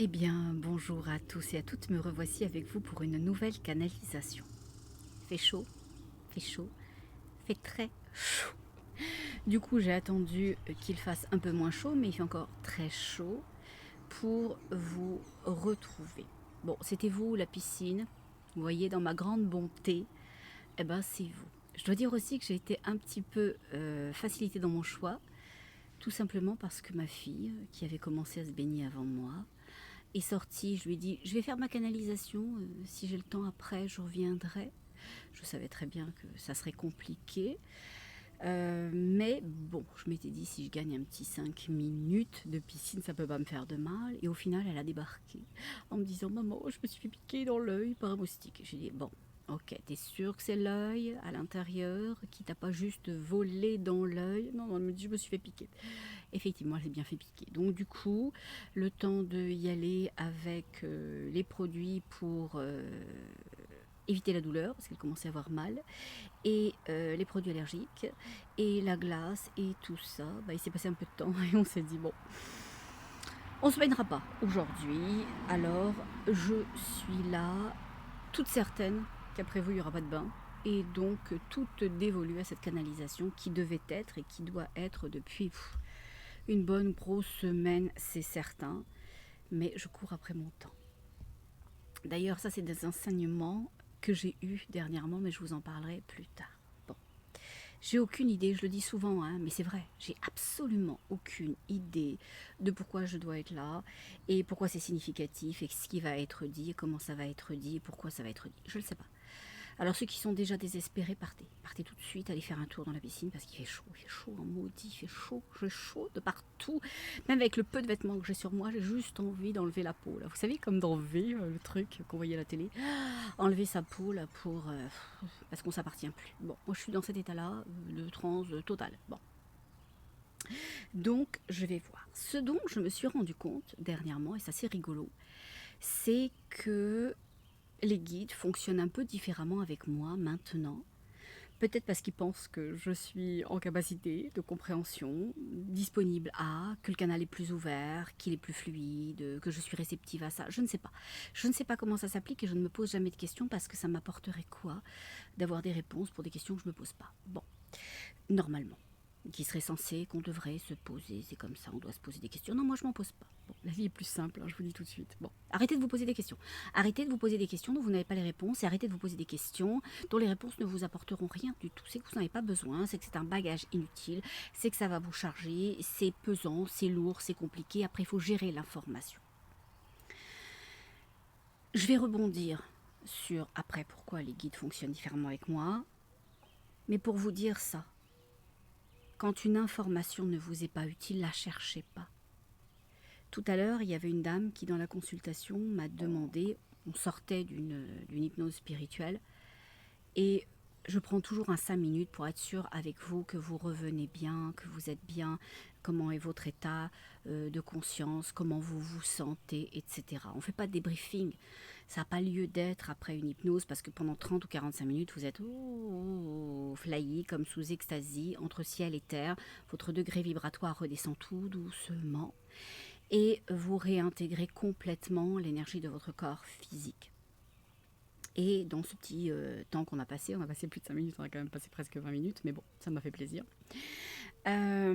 Eh bien, bonjour à tous et à toutes, me revoici avec vous pour une nouvelle canalisation. Fait chaud, fait chaud, fait très chaud. Du coup, j'ai attendu qu'il fasse un peu moins chaud, mais il fait encore très chaud pour vous retrouver. Bon, c'était vous, la piscine. Vous voyez, dans ma grande bonté, eh ben, c'est vous. Je dois dire aussi que j'ai été un petit peu facilitée dans mon choix, tout simplement parce que ma fille, qui avait commencé à se baigner avant moi, est sortie. Je lui ai dit, je vais faire ma canalisation, si j'ai le temps après, je reviendrai. Je savais très bien que ça serait compliqué. Mais bon, je m'étais dit, si je gagne un petit 5 minutes de piscine, ça peut pas me faire de mal. Et au final, elle a débarqué en me disant, maman, je me suis fait piquer dans l'œil par un moustique. J'ai dit, bon, ok, t'es sûre que c'est l'œil à l'intérieur qui t'a pas juste volé dans l'œil? Non, non, elle me dit, je me suis fait piquer. Effectivement, elle s'est bien fait piquer. Donc du coup, le temps de y aller avec les produits pour éviter la douleur, parce qu'elle commençait à avoir mal, et les produits allergiques, et la glace, et tout ça, bah, il s'est passé un peu de temps, et on s'est dit, bon, on se baignera pas aujourd'hui, alors je suis là, toute certaine qu'après vous, il n'y aura pas de bain, et donc tout dévolu à cette canalisation qui devait être et qui doit être depuis une bonne grosse semaine, c'est certain, mais je cours après mon temps. D'ailleurs, ça, c'est des enseignements que j'ai eus dernièrement, mais je vous en parlerai plus tard. Bon, j'ai aucune idée, je le dis souvent, hein, mais c'est vrai, j'ai absolument aucune idée de pourquoi je dois être là, et pourquoi c'est significatif, et ce qui va être dit, et comment ça va être dit, et pourquoi ça va être dit. Je ne le sais pas. Alors ceux qui sont déjà désespérés, partez. Partez tout de suite, allez faire un tour dans la piscine parce qu'il fait chaud en maudit, il fait chaud, j'ai chaud de partout. Même avec le peu de vêtements que j'ai sur moi, j'ai juste envie d'enlever la peau. Là. Vous savez, comme dans V, le truc qu'on voyait à la télé, enlever sa peau là pour... parce qu'on s'appartient plus. Bon, moi je suis dans cet état-là, de transe totale. Bon. Donc je vais voir. Ce dont je me suis rendu compte dernièrement, et c'est assez rigolo, c'est que les guides fonctionnent un peu différemment avec moi maintenant. Peut-être parce qu'ils pensent que je suis en capacité de compréhension, disponible à, que le canal est plus ouvert, qu'il est plus fluide, que je suis réceptive à ça. Je ne sais pas. Je ne sais pas comment ça s'applique et je ne me pose jamais de questions parce que ça m'apporterait quoi d'avoir des réponses pour des questions que je ne me pose pas. Bon, normalement, qui serait censé, qu'on devrait se poser, c'est comme ça, on doit se poser des questions. Non, moi je m'en pose pas. Bon, la vie est plus simple, hein, je vous dis tout de suite. Bon, arrêtez de vous poser des questions. Arrêtez de vous poser des questions dont vous n'avez pas les réponses et arrêtez de vous poser des questions dont les réponses ne vous apporteront rien du tout. C'est que vous n'en avez pas besoin, c'est que c'est un bagage inutile, c'est que ça va vous charger, c'est pesant, c'est lourd, c'est compliqué. Après, il faut gérer l'information. Je vais rebondir sur après pourquoi les guides fonctionnent différemment avec moi, mais pour vous dire ça, quand une information ne vous est pas utile, la cherchez pas. Tout à l'heure, il y avait une dame qui, dans la consultation, m'a demandé, on sortait d'une hypnose spirituelle, et je prends toujours un 5 minutes pour être sûre avec vous que vous revenez bien, que vous êtes bien, comment est votre état de conscience, comment vous vous sentez, etc. On ne fait pas de débriefing. Ça n'a pas lieu d'être après une hypnose parce que pendant 30 ou 45 minutes, vous êtes flyé comme sous extasie, entre ciel et terre. Votre degré vibratoire redescend tout doucement et vous réintégrez complètement l'énergie de votre corps physique. Et dans ce petit temps qu'on a passé, on a passé plus de 5 minutes, on a quand même passé presque 20 minutes, mais bon, ça m'a fait plaisir. La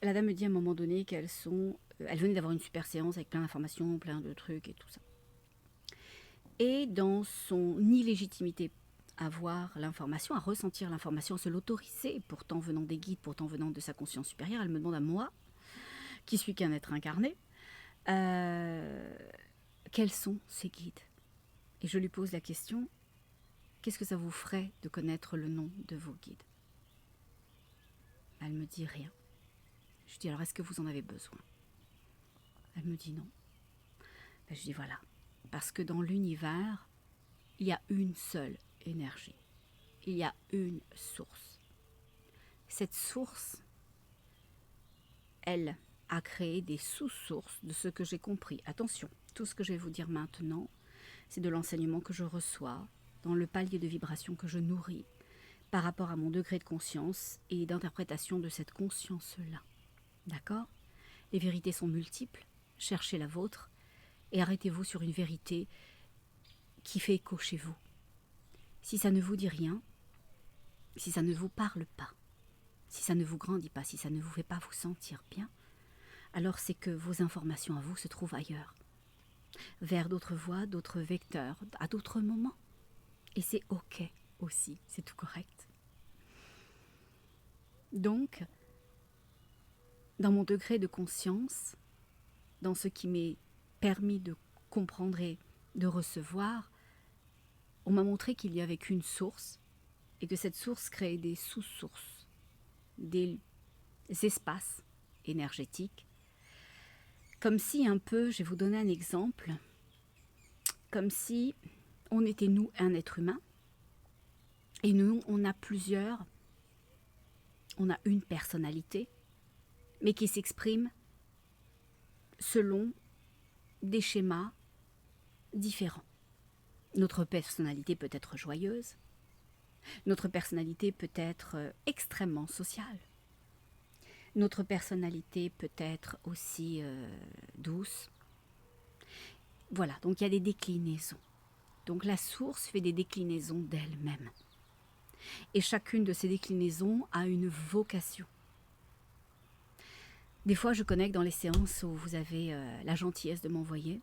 dame me dit à un moment donné elle venait d'avoir une super séance avec plein d'informations, plein de trucs et tout ça. Et dans son illégitimité à voir l'information, à ressentir l'information, à se l'autoriser, pourtant venant des guides, pourtant venant de sa conscience supérieure, elle me demande à moi, qui suis qu'un être incarné, euh, quels sont ces guides? Et je lui pose la question, qu'est-ce que ça vous ferait de connaître le nom de vos guides? Elle me dit rien. Je dis alors est-ce que vous en avez besoin? Elle me dit non. Je dis voilà, parce que dans l'univers, il y a une seule énergie. Il y a une source. Cette source, elle a créé des sous-sources de ce que j'ai compris. Attention, tout ce que je vais vous dire maintenant, c'est de l'enseignement que je reçois, dans le palier de vibration que je nourris, par rapport à mon degré de conscience et d'interprétation de cette conscience-là. D'accord? Les vérités sont multiples, cherchez la vôtre, et arrêtez-vous sur une vérité qui fait écho chez vous. Si ça ne vous dit rien, si ça ne vous parle pas, si ça ne vous grandit pas, si ça ne vous fait pas vous sentir bien, alors c'est que vos informations à vous se trouvent ailleurs, vers d'autres voies, d'autres vecteurs, à d'autres moments. Et c'est ok aussi, c'est tout correct. Donc, dans mon degré de conscience, dans ce qui m'est permis de comprendre et de recevoir, on m'a montré qu'il n'y avait qu'une source et que cette source créait des sous-sources, des espaces énergétiques, comme si un peu, je vais vous donner un exemple, comme si on était nous un être humain et nous on a une personnalité, mais qui s'exprime selon des schémas différents. Notre personnalité peut être joyeuse, notre personnalité peut être extrêmement sociale, notre personnalité peut être aussi douce. Voilà, donc il y a des déclinaisons. Donc la source fait des déclinaisons d'elle-même. Et chacune de ces déclinaisons a une vocation. Des fois, je connecte dans les séances où vous avez la gentillesse de m'envoyer,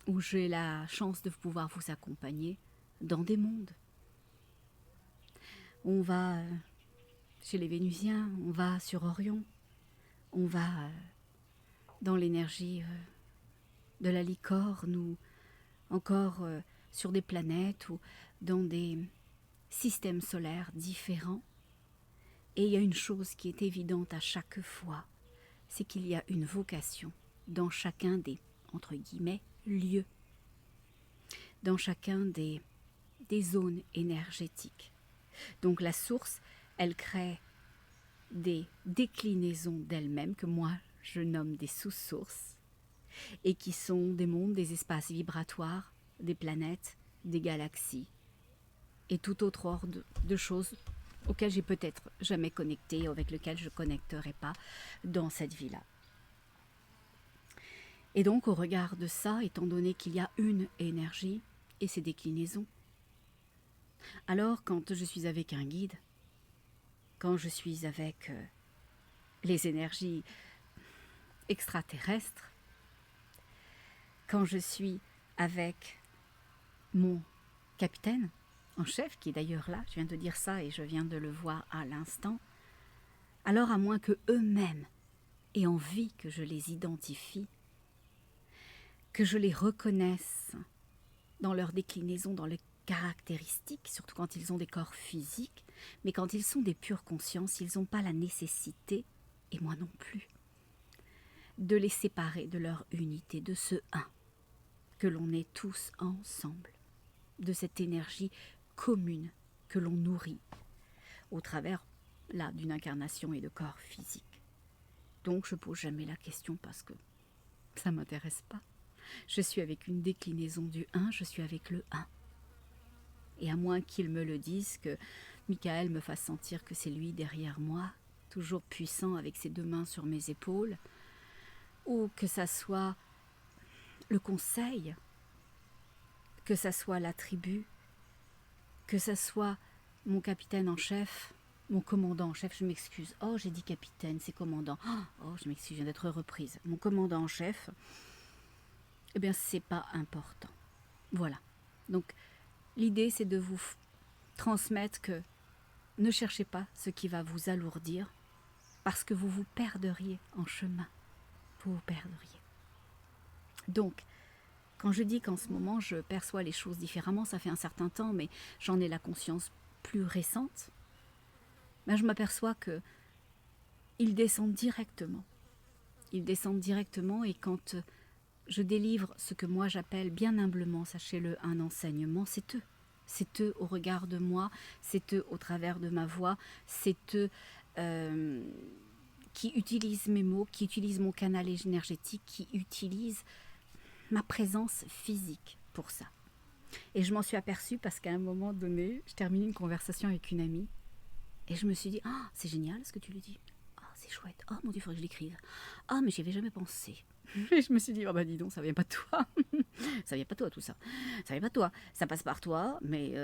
où j'ai la chance de pouvoir vous accompagner dans des mondes. On va chez les Vénusiens, on va sur Orion, on va dans l'énergie de la licorne ou encore sur des planètes ou dans des systèmes solaires différents. Et il y a une chose qui est évidente à chaque fois, c'est qu'il y a une vocation dans chacun des, entre guillemets, lieux, dans chacun des zones énergétiques. Donc la source, elle crée des déclinaisons d'elle-même que moi je nomme des sous-sources et qui sont des mondes, des espaces vibratoires, des planètes, des galaxies et tout autre ordre de choses auxquelles j'ai peut-être jamais connecté, avec lesquelles je ne connecterai pas dans cette vie-là. Et donc au regard de ça, étant donné qu'il y a une énergie et ses déclinaisons, alors quand je suis avec un guide, quand je suis avec les énergies extraterrestres, quand je suis avec mon capitaine en chef, qui est d'ailleurs là, je viens de dire ça et je viens de le voir à l'instant, alors à moins que eux-mêmes aient envie que je les identifie, que je les reconnaisse dans leur déclinaison, dans leurs caractéristiques, surtout quand ils ont des corps physiques, mais quand ils sont des pures consciences, ils n'ont pas la nécessité, et moi non plus, de les séparer de leur unité, de ce un, que l'on est tous ensemble, de cette énergie commune que l'on nourrit au travers là d'une incarnation et de corps physique. Donc je ne pose jamais la question parce que ça ne m'intéresse pas. Je suis avec une déclinaison du 1, je suis avec le 1. Et à moins qu'ils me le disent, que Michael me fasse sentir que c'est lui derrière moi, toujours puissant avec ses deux mains sur mes épaules, ou que ça soit le conseil, que ça soit la tribu, que ça soit mon capitaine en chef, mon commandant en chef, je m'excuse. Oh, j'ai dit capitaine, c'est commandant. Oh, je m'excuse, je viens d'être reprise. Mon commandant en chef, eh bien, c'est pas important. Voilà. Donc, l'idée, c'est de vous transmettre que ne cherchez pas ce qui va vous alourdir, parce que vous vous perdriez en chemin. Vous vous perdriez. Donc, quand je dis qu'en ce moment, je perçois les choses différemment, ça fait un certain temps, mais j'en ai la conscience plus récente, ben je m'aperçois qu'ils descendent directement. Ils descendent directement et quand je délivre ce que moi j'appelle bien humblement, sachez-le, un enseignement, c'est eux. C'est eux au regard de moi, c'est eux au travers de ma voix, c'est eux qui utilisent mes mots, qui utilisent mon canal énergétique, qui utilisent ma présence physique pour ça. Et je m'en suis aperçue parce qu'à un moment donné, je terminais une conversation avec une amie et je me suis dit, c'est génial ce que tu lui dis. C'est chouette. Oh mon Dieu, il faudrait que je l'écrive. Mais j'y avais jamais pensé. Et je me suis dit, oh bah dis donc, ça vient pas de toi. Ça vient pas de toi tout ça. Ça vient pas de toi. Ça passe par toi, mais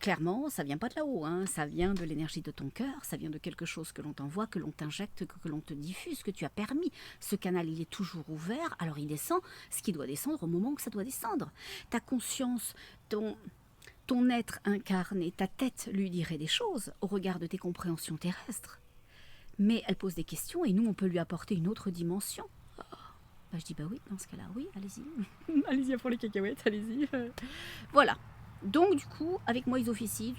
clairement, ça vient pas de là-haut. Hein. Ça vient de l'énergie de ton cœur, ça vient de quelque chose que l'on t'envoie, que l'on t'injecte, que l'on te diffuse, que tu as permis. Ce canal, il est toujours ouvert, alors il descend ce qui doit descendre au moment que ça doit descendre. Ta conscience, ton être incarné, ta tête lui dirait des choses au regard de tes compréhensions terrestres. Mais elle pose des questions et nous, on peut lui apporter une autre dimension. Bah, je dis bah oui, dans ce cas-là, oui, allez-y. Allez-y à fond les cacahuètes, allez-y. Voilà. Donc du coup, avec moi, ils officient.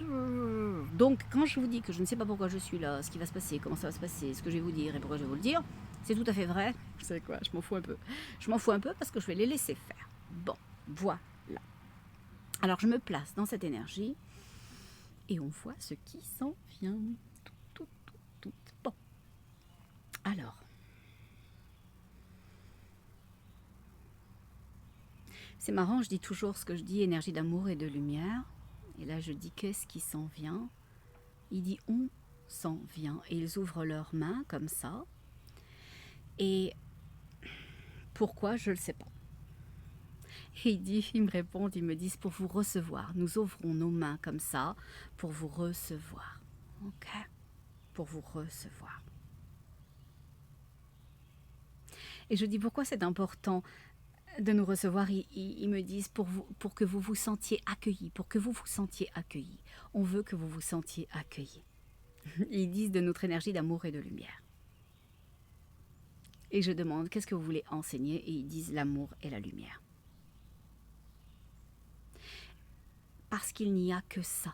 Donc quand je vous dis que je ne sais pas pourquoi je suis là, ce qui va se passer, comment ça va se passer, ce que je vais vous dire et pourquoi je vais vous le dire, c'est tout à fait vrai. Vous savez quoi, je m'en fous un peu. Je m'en fous un peu parce que je vais les laisser faire. Bon, voilà. Alors je me place dans cette énergie et on voit ce qui s'en vient. Tout. Bon. Alors. C'est marrant, je dis toujours ce que je dis, énergie d'amour et de lumière. Et là, je dis qu'est-ce qui s'en vient? Il dit on s'en vient. Et ils ouvrent leurs mains comme ça. Et pourquoi, je ne le sais pas. Et ils me répondent, ils me disent pour vous recevoir. Nous ouvrons nos mains comme ça pour vous recevoir. Ok? Pour vous recevoir. Et je dis pourquoi c'est important de nous recevoir, ils me disent pour que vous vous sentiez accueillis, pour que vous vous sentiez accueillis. On veut que vous vous sentiez accueillis. Ils disent de notre énergie d'amour et de lumière. Et je demande, qu'est-ce que vous voulez enseigner? Et ils disent l'amour et la lumière. Parce qu'il n'y a que ça.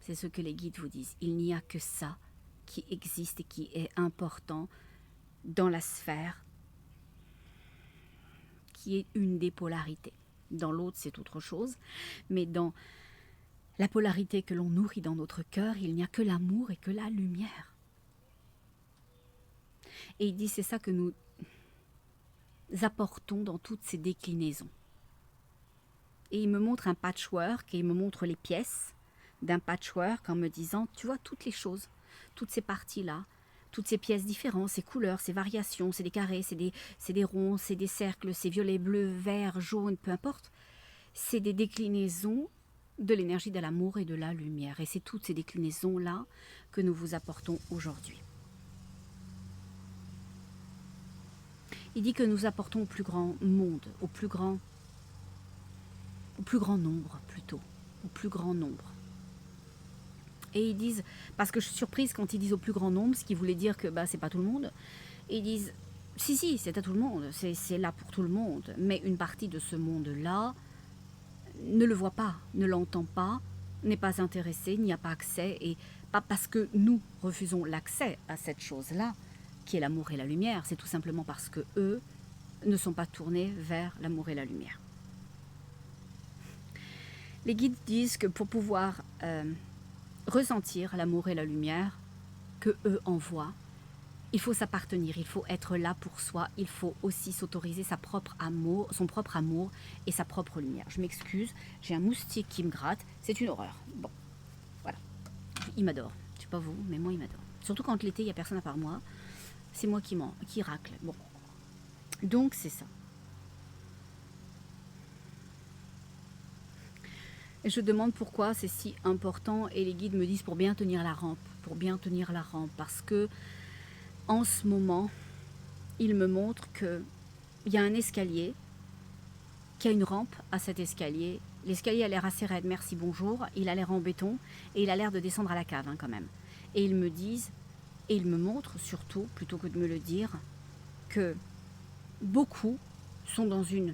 C'est ce que les guides vous disent. Il n'y a que ça qui existe et qui est important dans la sphère qui est une des polarités. Dans l'autre, c'est autre chose. Mais dans la polarité que l'on nourrit dans notre cœur, il n'y a que l'amour et que la lumière. Et il dit, c'est ça que nous apportons dans toutes ces déclinaisons. Et il me montre un patchwork, et il me montre les pièces d'un patchwork en me disant, tu vois, toutes les choses, toutes ces parties-là, toutes ces pièces différentes, ces couleurs, ces variations, c'est des carrés, c'est des ronds, c'est des cercles, c'est violet, bleu, vert, jaune, peu importe. C'est des déclinaisons de l'énergie de l'amour et de la lumière. Et c'est toutes ces déclinaisons-là que nous vous apportons aujourd'hui. Il dit que nous apportons au plus grand monde, au plus grand nombre plutôt, au plus grand nombre. Et ils disent, parce que je suis surprise quand ils disent au plus grand nombre, ce qui voulait dire que c'est pas tout le monde. Et ils disent, si, c'est à tout le monde, c'est là pour tout le monde. Mais une partie de ce monde-là ne le voit pas, ne l'entend pas, n'est pas intéressé, n'y a pas accès. Et pas parce que nous refusons l'accès à cette chose-là, qui est l'amour et la lumière, c'est tout simplement parce que eux ne sont pas tournés vers l'amour et la lumière. Les guides disent que pour pouvoir ressentir l'amour et la lumière que eux envoient, il faut s'appartenir, il faut être là pour soi, il faut aussi s'autoriser son propre amour et sa propre lumière. Je m'excuse, j'ai un moustique qui me gratte, c'est une horreur. Bon, voilà, il m'adore. Je sais pas vous, mais moi il m'adore. Surtout quand l'été, il n'y a personne à part moi, c'est moi qui racle. Bon, donc c'est ça. Et je demande pourquoi c'est si important et les guides me disent pour bien tenir la rampe, parce que en ce moment, ils me montrent qu'il y a un escalier, qu'il y a une rampe à cet escalier. L'escalier a l'air assez raide, merci, bonjour, il a l'air en béton et il a l'air de descendre à la cave quand même. Et ils me disent, et ils me montrent surtout, plutôt que de me le dire, que beaucoup sont dans une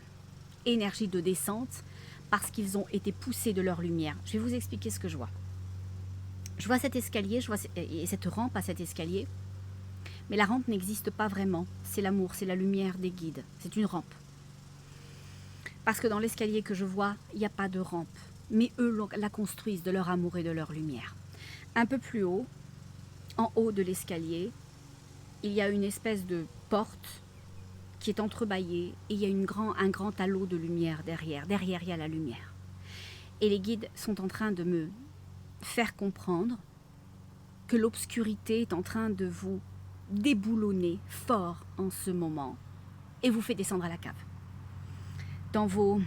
énergie de descente parce qu'ils ont été poussés de leur lumière. Je vais vous expliquer ce que je vois. Je vois cet escalier, je vois cette rampe à cet escalier, mais la rampe n'existe pas vraiment. C'est l'amour, c'est la lumière des guides. C'est une rampe. Parce que dans l'escalier que je vois, il n'y a pas de rampe. Mais eux la construisent de leur amour et de leur lumière. Un peu plus haut, en haut de l'escalier, il y a une espèce de porte qui est entrebâillée et il y a un grand halo de lumière derrière. Derrière, il y a la lumière. Et les guides sont en train de me faire comprendre que l'obscurité est en train de vous déboulonner fort en ce moment et vous fait descendre à la cave. Dans vos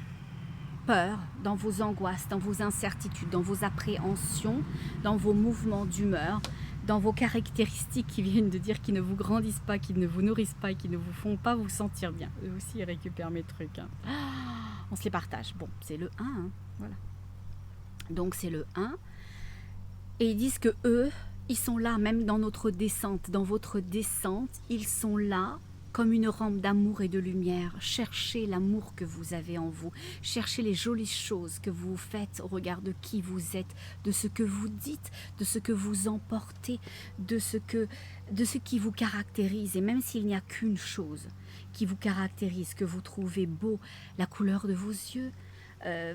peurs, dans vos angoisses, dans vos incertitudes, dans vos appréhensions, dans vos mouvements d'humeur, dans vos caractéristiques qui viennent de dire qu'ils ne vous grandissent pas, qu'ils ne vous nourrissent pas et qui ne vous font pas vous sentir bien. Eux aussi, ils récupèrent mes trucs. Hein. On se les partage. Bon, c'est le 1. Hein, voilà. Donc, c'est le 1. Et ils disent que eux, ils sont là, même dans notre descente, dans votre descente, ils sont là comme une rampe d'amour et de lumière. Cherchez l'amour que vous avez en vous. Cherchez les jolies choses que vous faites au regard de qui vous êtes, de ce que vous dites, de ce que vous emportez, de ce qui vous caractérise. Et même s'il n'y a qu'une chose qui vous caractérise, que vous trouvez beau, la couleur de vos yeux,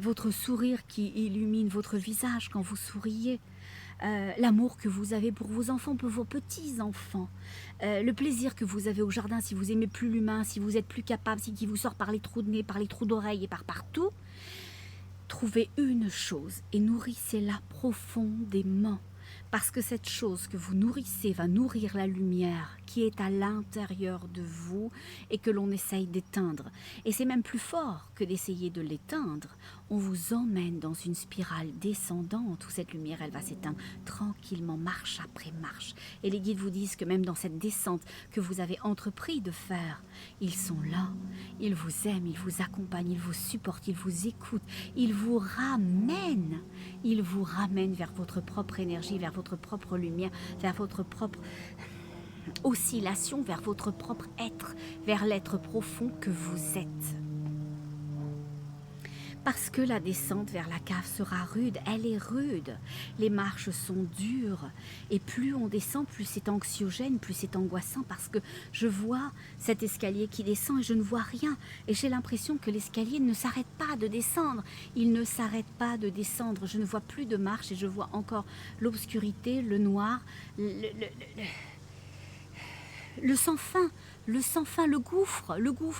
votre sourire qui illumine votre visage quand vous souriez, l'amour que vous avez pour vos enfants, pour vos petits-enfants, le plaisir que vous avez au jardin si vous aimez plus l'humain, si vous êtes plus capable, si qui vous sort par les trous de nez, par les trous d'oreilles et par partout, trouvez une chose et nourrissez-la profondément. Parce que cette chose que vous nourrissez va nourrir la lumière qui est à l'intérieur de vous et que l'on essaye d'éteindre. Et c'est même plus fort que d'essayer de l'éteindre. On vous emmène dans une spirale descendante où cette lumière, elle va s'éteindre tranquillement, marche après marche. Et les guides vous disent que même dans cette descente que vous avez entrepris de faire, ils sont là, ils vous aiment, ils vous accompagnent, ils vous supportent, ils vous écoutent, ils vous ramènent vers votre propre énergie, vers votre propre lumière, vers votre propre oscillation, vers votre propre être, vers l'être profond que vous êtes. Parce que la descente vers la cave sera rude, elle est rude. Les marches sont dures. Et plus on descend, plus c'est anxiogène, plus c'est angoissant. Parce que je vois cet escalier qui descend et je ne vois rien. Et j'ai l'impression que l'escalier ne s'arrête pas de descendre. Il ne s'arrête pas de descendre. Je ne vois plus de marche et je vois encore l'obscurité, le noir, le sans fin, le gouffre,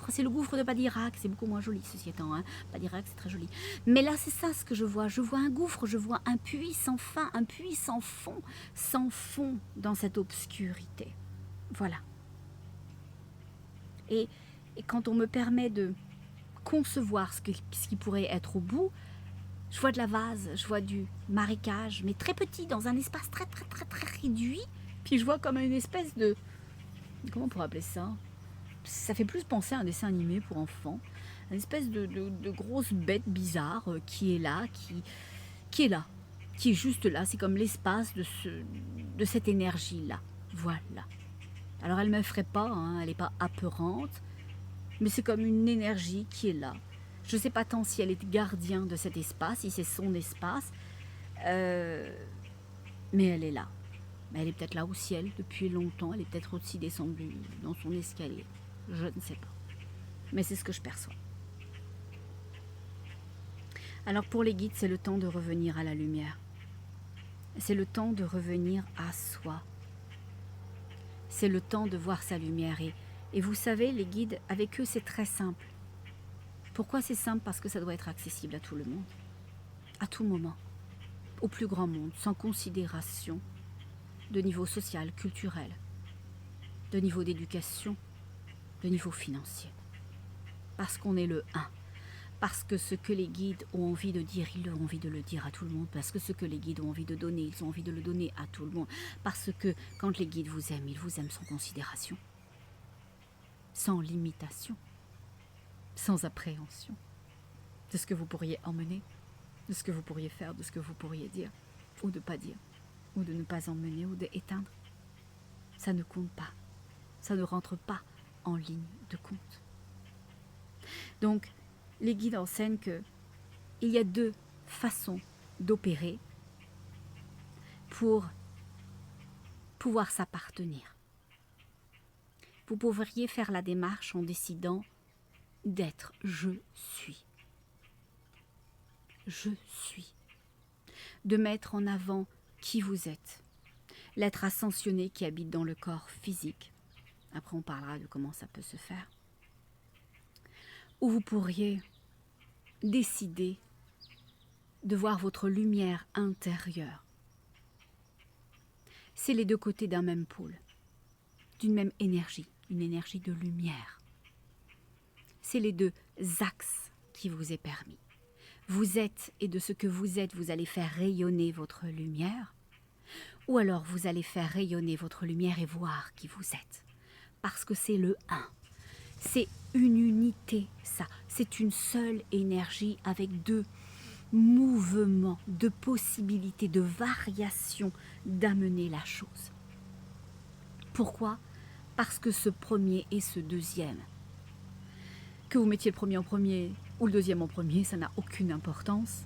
c'est le gouffre de Badirac, c'est beaucoup moins joli ceci étant, hein. Badirac c'est très joli. Mais là c'est ça ce que je vois un gouffre, je vois un puits sans fin, un puits sans fond dans cette obscurité. Voilà. Et quand on me permet de concevoir ce qui pourrait être au bout, je vois de la vase, je vois du marécage, mais très petit, dans un espace très très très très réduit, puis je vois comme une espèce de... Comment on pourrait appeler ça? Ça fait plus penser à un dessin animé pour enfants. Une espèce de grosse bête bizarre qui est là, qui est juste là. C'est comme l'espace de cette énergie-là. Voilà. Alors elle ne m'effraie pas, hein, elle n'est pas apeurante, mais c'est comme une énergie qui est là. Je ne sais pas tant si elle est gardien de cet espace, si c'est son espace, mais elle est là. Elle est peut-être là au ciel depuis longtemps, elle est peut-être aussi descendue dans son escalier. Je ne sais pas. Mais c'est ce que je perçois. Alors pour les guides, c'est le temps de revenir à la lumière. C'est le temps de revenir à soi. C'est le temps de voir sa lumière. Et vous savez, les guides, avec eux, c'est très simple. Pourquoi c'est simple? Parce que ça doit être accessible à tout le monde. À tout moment. Au plus grand monde, sans considération de niveau social, culturel, de niveau d'éducation, de niveau financier. Parce qu'on est le 1. Parce que ce que les guides ont envie de dire, ils ont envie de le dire à tout le monde. Parce que ce que les guides ont envie de donner, ils ont envie de le donner à tout le monde. Parce que quand les guides vous aiment, ils vous aiment sans considération, sans limitation, sans appréhension de ce que vous pourriez emmener, de ce que vous pourriez faire, de ce que vous pourriez dire, ou de ne pas dire, ou de ne pas emmener, ou d'éteindre. Ça ne compte pas. Ça ne rentre pas en ligne de compte. Donc, les guides enseignent qu'il y a 2 façons d'opérer pour pouvoir s'appartenir. Vous pourriez faire la démarche en décidant d'être « je suis ». Je suis. De mettre en avant qui vous êtes. L'être ascensionné qui habite dans le corps physique. Après, on parlera de comment ça peut se faire. Ou vous pourriez décider de voir votre lumière intérieure. C'est les 2 côtés d'un même pôle, d'une même énergie, une énergie de lumière. C'est les deux axes qui vous est permis. Vous êtes, et de ce que vous êtes, vous allez faire rayonner votre lumière, ou alors vous allez faire rayonner votre lumière et voir qui vous êtes. Parce que c'est le un. C'est une unité, ça. C'est une seule énergie avec deux mouvements, de possibilités, de variations d'amener la chose. Pourquoi ? Parce que ce premier et ce deuxième, que vous mettiez le premier en premier ou le deuxième en premier, ça n'a aucune importance,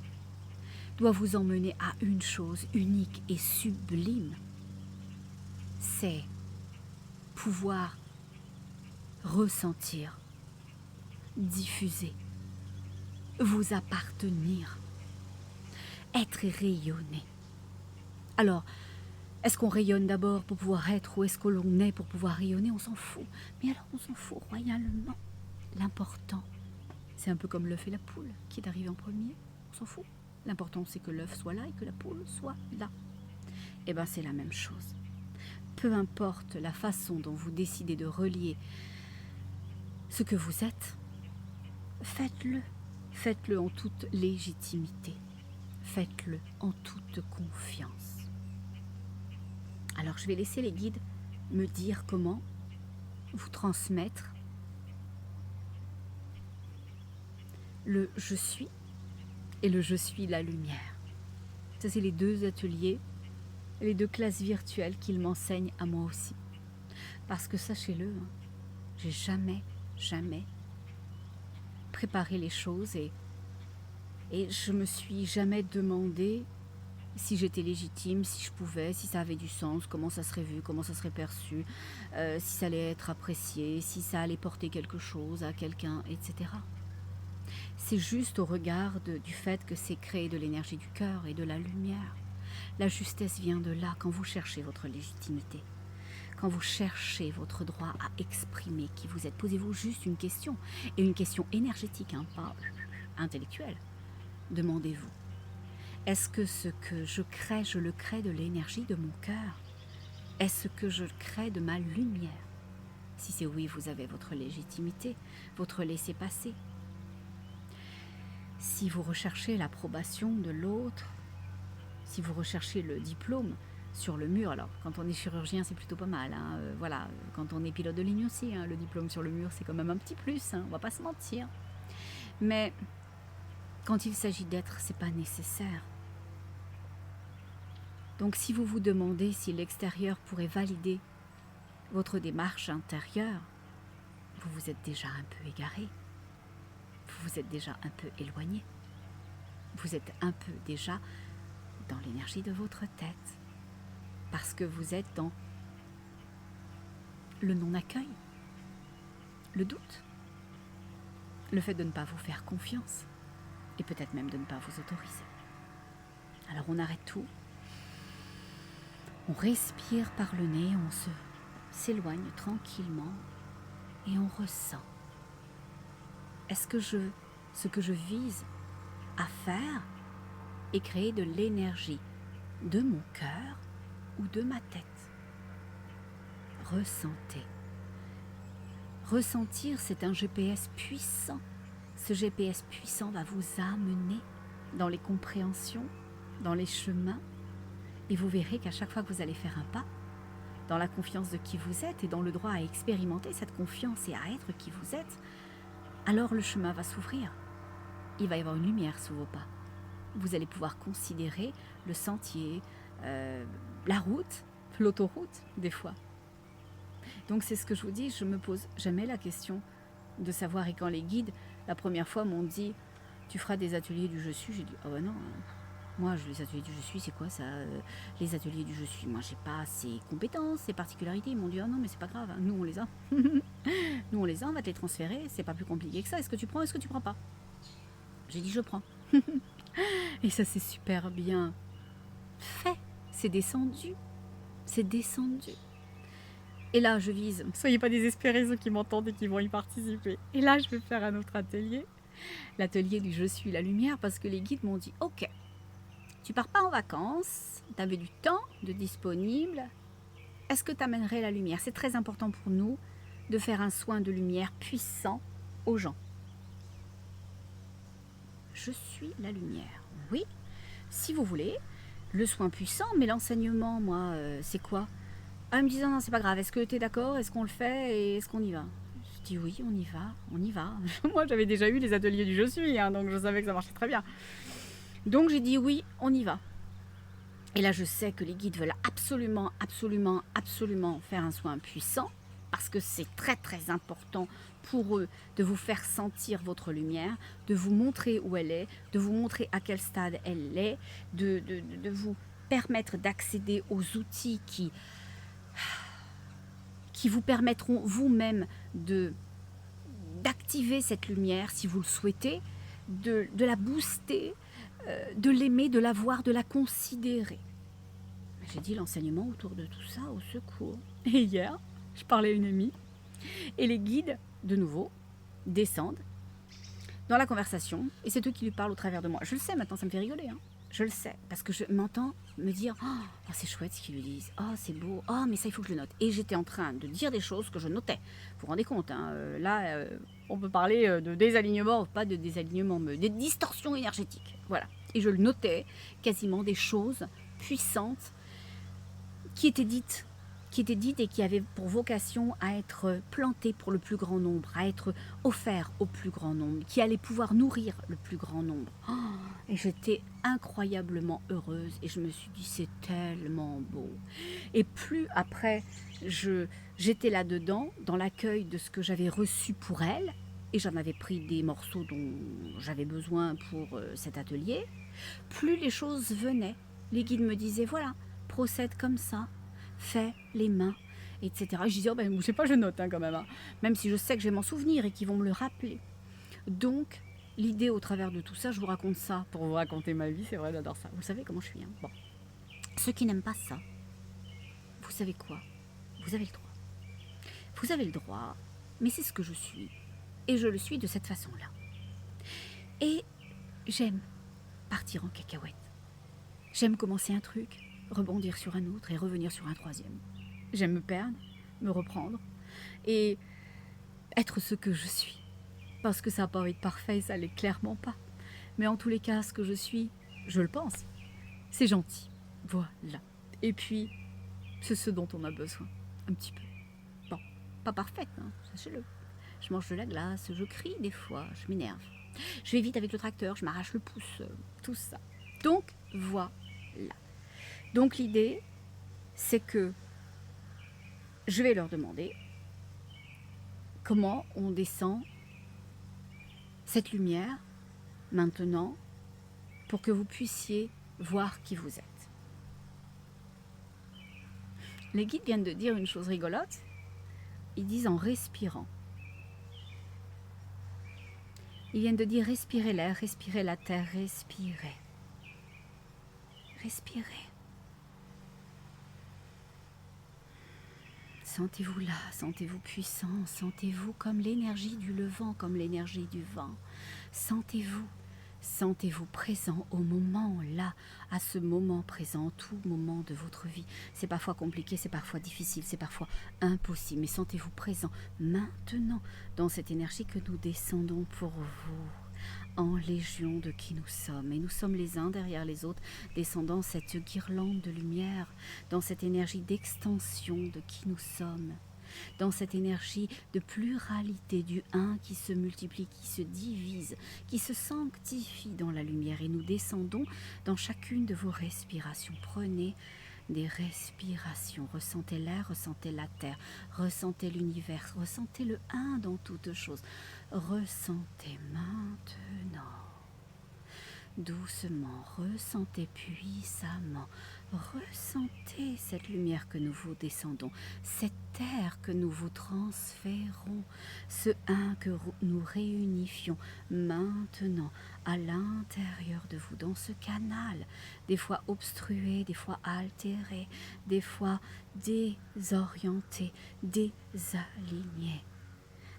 doit vous emmener à une chose unique et sublime. C'est pouvoir ressentir, diffuser, vous appartenir, être et rayonner. Alors, est-ce qu'on rayonne d'abord pour pouvoir être ou est-ce que l'on est pour pouvoir rayonner? On s'en fout. Mais alors on s'en fout royalement. L'important, c'est un peu comme l'œuf et la poule. Qui est arrivé en premier? On s'en fout. L'important, c'est que l'œuf soit là et que la poule soit là. Eh bien, c'est la même chose. Peu importe la façon dont vous décidez de relier ce que vous êtes, faites-le. Faites-le en toute légitimité. Faites-le en toute confiance. Alors, je vais laisser les guides me dire comment vous transmettre le « je suis » et le « je suis la lumière ». Ça, c'est les deux ateliers, les deux classes virtuelles qu'ils m'enseignent à moi aussi. Parce que sachez-le, j'ai jamais préparé les choses et je me suis jamais demandé si j'étais légitime, si je pouvais, si ça avait du sens, comment ça serait vu, comment ça serait perçu, si ça allait être apprécié, si ça allait porter quelque chose à quelqu'un, etc. C'est juste au regard du fait que c'est créer de l'énergie du cœur et de la lumière. La justesse vient de là, quand vous cherchez votre légitimité, quand vous cherchez votre droit à exprimer qui vous êtes. Posez-vous juste une question, et une question énergétique, pas intellectuelle. Demandez-vous. Est-ce que ce que je le crée de l'énergie de mon cœur? Est-ce que je crée de ma lumière? Si c'est oui, vous avez votre légitimité, votre laissez-passer. Si vous recherchez l'approbation de l'autre, si vous recherchez le diplôme sur le mur, alors quand on est chirurgien, c'est plutôt pas mal. Voilà, quand on est pilote de ligne aussi, le diplôme sur le mur, c'est quand même un petit plus, on va pas se mentir. Mais quand il s'agit d'être, c'est pas nécessaire. Donc si vous vous demandez si l'extérieur pourrait valider votre démarche intérieure, vous vous êtes déjà un peu égaré, vous vous êtes déjà un peu éloigné, vous êtes un peu déjà dans l'énergie de votre tête, parce que vous êtes dans le non-accueil, le doute, le fait de ne pas vous faire confiance, et peut-être même de ne pas vous autoriser. Alors on arrête tout. On respire par le nez, on s'éloigne tranquillement et on ressent. Est-ce que ce que je vise à faire est créer de l'énergie de mon cœur ou de ma tête? Ressentez. Ressentir, c'est un GPS puissant. Ce GPS puissant va vous amener dans les compréhensions, dans les chemins. Et vous verrez qu'à chaque fois que vous allez faire un pas, dans la confiance de qui vous êtes et dans le droit à expérimenter cette confiance et à être qui vous êtes, alors le chemin va s'ouvrir. Il va y avoir une lumière sous vos pas. Vous allez pouvoir considérer le sentier, la route, l'autoroute des fois. Donc c'est ce que je vous dis, je me pose jamais la question de savoir. Et quand les guides, la première fois, m'ont dit « tu feras des ateliers du je suis », j'ai dit « ah ouais non ». Moi, les ateliers du je suis, c'est quoi ça? Les ateliers du je suis, moi, j'ai pas ces compétences, ces particularités. Ils m'ont dit, oh non, mais c'est pas grave, nous, on les a. Nous, on les a, on va te les transférer, c'est pas plus compliqué que ça. Est-ce que tu prends, est-ce que tu prends pas? J'ai dit, je prends. Et ça, c'est super bien fait. C'est descendu. C'est descendu. Et là, je vise, soyez pas désespérés ceux qui m'entendent et qui vont y participer. Et là, je vais faire un autre atelier. L'atelier du je suis la lumière, parce que les guides m'ont dit, ok, tu pars pas en vacances, tu avais du temps de disponible. Est-ce que tu amènerais la lumière? C'est très important pour nous de faire un soin de lumière puissant aux gens. je suis la lumière. Oui, si vous voulez, le soin puissant, mais l'enseignement, moi, c'est quoi? Elle me disait, non, c'est pas grave, est-ce que tu es d'accord? Est-ce qu'on le fait et est-ce qu'on y va? Je dis oui, on y va, on y va. Moi, j'avais déjà eu les ateliers du Je suis, hein, donc je savais que ça marchait très bien. Donc j'ai dit oui, on y va. Et là, je sais que les guides veulent absolument, absolument, absolument faire un soin puissant, parce que c'est très, très important pour eux de vous faire sentir votre lumière, de vous montrer où elle est, de vous montrer à quel stade elle est, de vous permettre d'accéder aux outils qui vous permettront vous-même d'activer cette lumière si vous le souhaitez, de la booster, de l'aimer, de la voir, de la considérer. J'ai dit l'enseignement autour de tout ça, au secours. Et hier, je parlais à une amie, et les guides, de nouveau, descendent dans la conversation, et c'est eux qui lui parlent au travers de moi. Je le sais maintenant, ça me fait rigoler, hein. Je le sais, parce que je m'entends me dire « Oh, c'est chouette ce qu'ils lui disent. Oh, c'est beau. Oh, mais ça, il faut que je le note. » Et j'étais en train de dire des choses que je notais. Vous vous rendez compte, hein, là, on peut parler de désalignement, pas de désalignement, mais des distorsions énergétiques. Voilà. Et je le notais, quasiment des choses puissantes qui étaient dites et qui avaient pour vocation à être plantées pour le plus grand nombre, à être offertes au plus grand nombre, qui allaient pouvoir nourrir le plus grand nombre. Oh, et j'étais incroyablement heureuse et je me suis dit c'est tellement beau. Et plus après j'étais là-dedans, dans l'accueil de ce que j'avais reçu pour elle, et j'en avais pris des morceaux dont j'avais besoin pour cet atelier, plus les choses venaient. Les guides me disaient voilà, procède comme ça, fais les mains, etc. Et je disais, oh ben, je sais pas, je note hein, quand même, hein. Même si je sais que je vais m'en souvenir et qu'ils vont me le rappeler. Donc, l'idée au travers de tout ça, je vous raconte ça pour vous raconter ma vie, c'est vrai, j'adore ça. Vous savez comment je suis, hein. Bon. Ceux qui n'aiment pas ça, vous savez quoi? Vous avez le droit. Vous avez le droit, mais c'est ce que je suis. Et je le suis de cette façon-là. Et j'aime partir en cacahuète. J'aime commencer un truc, rebondir sur un autre et revenir sur un troisième. J'aime me perdre, me reprendre et être ce que je suis. Parce que ça n'a pas envie de parfait, ça l'est clairement pas. Mais en tous les cas, ce que je suis, je le pense. C'est gentil. Voilà. Et puis, c'est ce dont on a besoin. Un petit peu. Bon, pas parfaite, hein, sachez-le. Je mange de la glace, je crie des fois, je m'énerve. Je vais vite avec le tracteur, je m'arrache le pouce, tout ça. Donc, voilà. Donc l'idée, c'est que je vais leur demander comment on descend cette lumière maintenant pour que vous puissiez voir qui vous êtes. Les guides viennent de dire une chose rigolote. Ils disent en respirant. Ils viennent de dire respirez l'air, respirez la terre, respirez. Respirez. Sentez-vous là, sentez-vous puissant, sentez-vous comme l'énergie du levant, comme l'énergie du vent. Sentez-vous présent au moment là, à ce moment présent, tout moment de votre vie. C'est parfois compliqué, c'est parfois difficile, c'est parfois impossible, mais sentez-vous présent maintenant dans cette énergie que nous descendons pour vous. En légion de qui nous sommes. Et nous sommes les uns derrière les autres, descendant cette guirlande de lumière, dans cette énergie d'extension de qui nous sommes, dans cette énergie de pluralité du un qui se multiplie, qui se divise, qui se sanctifie dans la lumière. Et nous descendons dans chacune de vos respirations. Prenez des respirations, ressentez l'air, ressentez la terre, ressentez l'univers, ressentez le un dans toutes choses. Ressentez maintenant, doucement, ressentez puissamment, ressentez cette lumière que nous vous descendons, cette terre que nous vous transférons, ce un que nous réunifions maintenant à l'intérieur de vous, dans ce canal, des fois obstrué, des fois altéré, des fois désorienté, désaligné.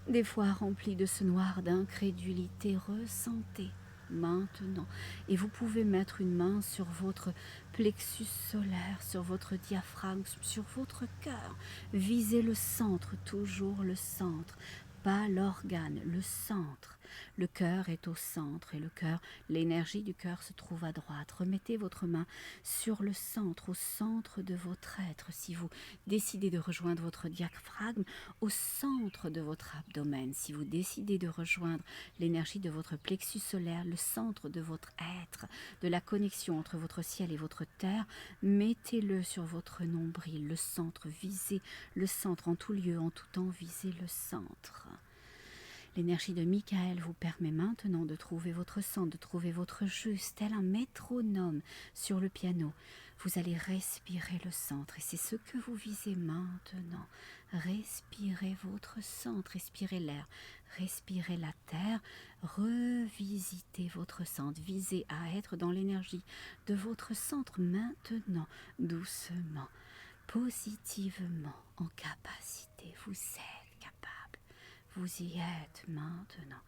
Des fois rempli de ce noir d'incrédulité, ressentez maintenant. Et vous pouvez mettre une main sur votre plexus solaire, sur votre diaphragme, sur votre cœur. Visez le centre, toujours le centre, pas l'organe, le centre. Le cœur est au centre et le cœur, l'énergie du cœur se trouve à droite. Remettez votre main sur le centre, au centre de votre être. Si vous décidez de rejoindre votre diaphragme, au centre de votre abdomen. Si vous décidez de rejoindre l'énergie de votre plexus solaire, le centre de votre être, de la connexion entre votre ciel et votre terre, mettez-le sur votre nombril, le centre, visez le centre en tout lieu, en tout temps, visez le centre. L'énergie de Michael vous permet maintenant de trouver votre centre, de trouver votre juste, tel un métronome sur le piano. Vous allez respirer le centre et c'est ce que vous visez maintenant. Respirez votre centre, respirez l'air, respirez la terre, revisitez votre centre. Visez à être dans l'énergie de votre centre maintenant, doucement, positivement, en capacité. Vous êtes capable, vous y êtes maintenant.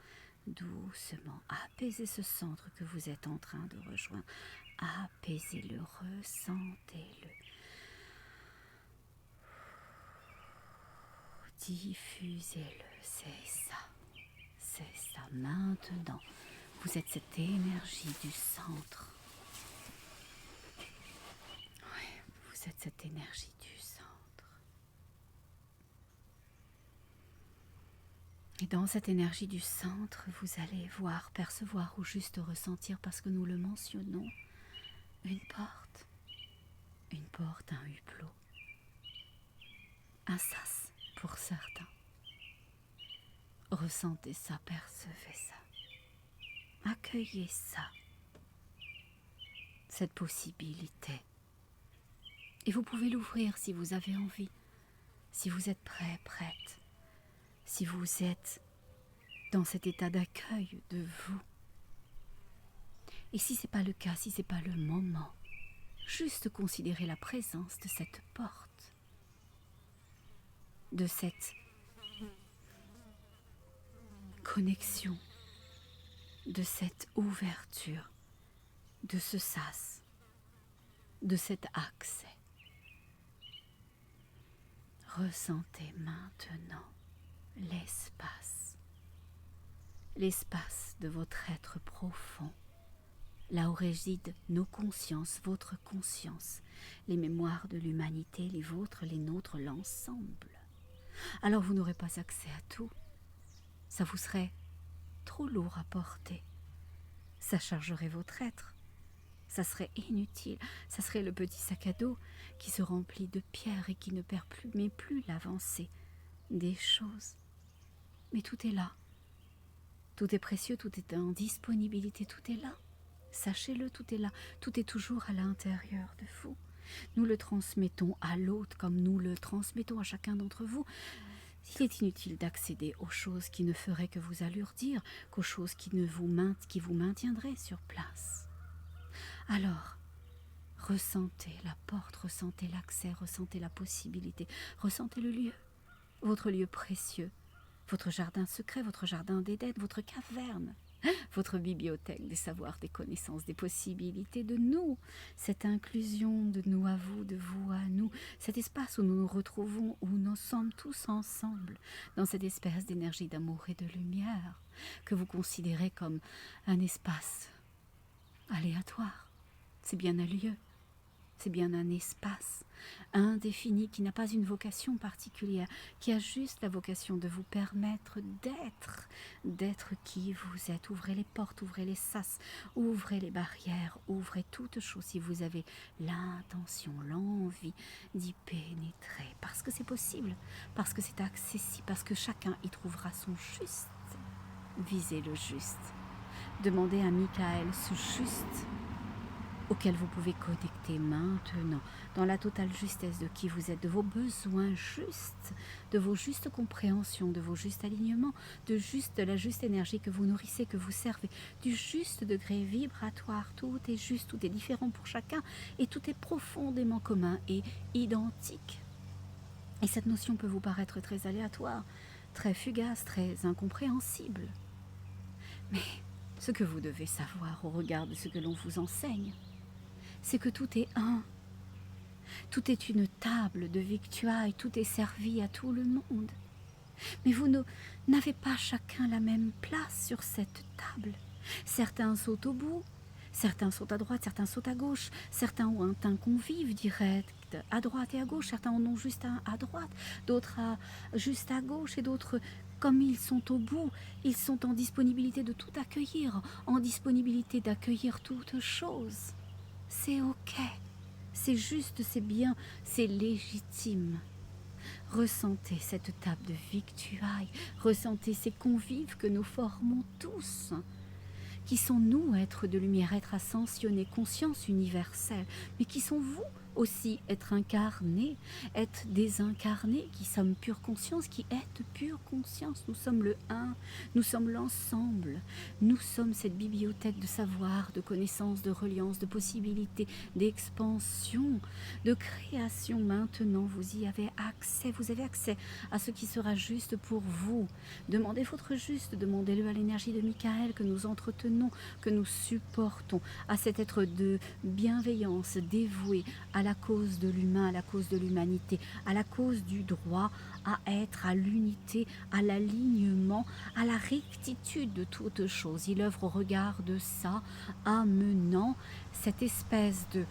Doucement, apaisez ce centre que vous êtes en train de rejoindre. Apaisez-le, ressentez-le. Diffusez-le, c'est ça. Maintenant, vous êtes cette énergie du centre. Oui, vous êtes cette énergie du centre. Et dans cette énergie du centre, vous allez voir, percevoir ou juste ressentir, parce que nous le mentionnons, une porte, un hublot, un sas pour certains. Ressentez ça, percevez ça, accueillez ça, cette possibilité. Et vous pouvez l'ouvrir si vous avez envie, si vous êtes prêt, prête, si vous êtes dans cet état d'accueil de vous. Et si ce n'est pas le cas, si ce n'est pas le moment, juste considérez la présence de cette porte, de cette connexion, de cette ouverture, de ce sas, de cet accès. Ressentez maintenant l'espace de votre être profond, là où résident nos consciences, votre conscience, les mémoires de l'humanité, les vôtres, les nôtres, l'ensemble. Alors vous n'aurez pas accès à tout. Ça vous serait trop lourd à porter. Ça chargerait votre être. Ça serait inutile. Ça serait le petit sac à dos qui se remplit de pierres et qui ne permet plus l'avancée des choses. Mais tout est là. Tout est précieux, tout est en disponibilité, tout est là. Sachez-le, tout est là. Tout est toujours à l'intérieur de vous. Nous le transmettons à l'autre comme nous le transmettons à chacun d'entre vous. Il est inutile d'accéder aux choses qui ne feraient que vous alourdir, qu'aux choses qui vous maintiendraient sur place. Alors, ressentez la porte, ressentez l'accès, ressentez la possibilité, ressentez le lieu, votre lieu précieux, votre jardin secret, votre jardin d'Éden, votre caverne, votre bibliothèque des savoirs, des connaissances, des possibilités de nous, cette inclusion de nous à vous, de vous à nous, cet espace où nous nous retrouvons, où nous sommes tous ensemble, dans cette espèce d'énergie d'amour et de lumière, que vous considérez comme un espace aléatoire. C'est bien un lieu, c'est bien un espace indéfini qui n'a pas une vocation particulière, qui a juste la vocation de vous permettre d'être qui vous êtes. Ouvrez les portes, ouvrez les sas, ouvrez les barrières, ouvrez toutes choses si vous avez l'intention, l'envie d'y pénétrer. Parce que c'est possible, parce que c'est accessible, parce que chacun y trouvera son juste. Visez le juste. Demandez à Michael ce juste auquel vous pouvez connecter maintenant, dans la totale justesse de qui vous êtes, de vos besoins justes, de vos justes compréhensions, de vos justes alignements, de la juste énergie que vous nourrissez, que vous servez, du juste degré vibratoire. Tout est juste, tout est différent pour chacun, et tout est profondément commun et identique. Et cette notion peut vous paraître très aléatoire, très fugace, très incompréhensible. Mais ce que vous devez savoir au regard de ce que l'on vous enseigne, c'est que tout est un. Tout est une table de victuailles, tout est servi à tout le monde. Mais vous n'avez pas chacun la même place sur cette table. Certains sautent au bout, certains sautent à droite, certains sautent à gauche, certains ont un convive direct à droite et à gauche, certains en ont juste un à droite, d'autres juste à gauche et d'autres, comme ils sont au bout, ils sont en disponibilité de tout accueillir, en disponibilité d'accueillir toute chose. C'est ok, c'est juste, c'est bien, c'est légitime. Ressentez cette table de victuailles, ressentez ces convives que nous formons tous. Qui sont nous, êtres de lumière, êtres ascensionnés, conscience universelle, mais qui sont vous aussi, être incarnés, être désincarnés, qui sommes pure conscience, qui êtes pure conscience. Nous sommes le un, nous sommes l'ensemble, nous sommes cette bibliothèque de savoir, de connaissances, de reliance, de possibilités, d'expansion, de création. Maintenant, vous y avez accès, vous avez accès à ce qui sera juste pour vous. Demandez votre juste, demandez-le à l'énergie de Michael que nous entretenons, que nous supportons, à cet être de bienveillance dévoué à la cause de l'humain, à la cause de l'humanité, à la cause du droit à être, à l'unité, à l'alignement, à la rectitude de toute chose. Il œuvre au regard de ça, amenant cette espèce de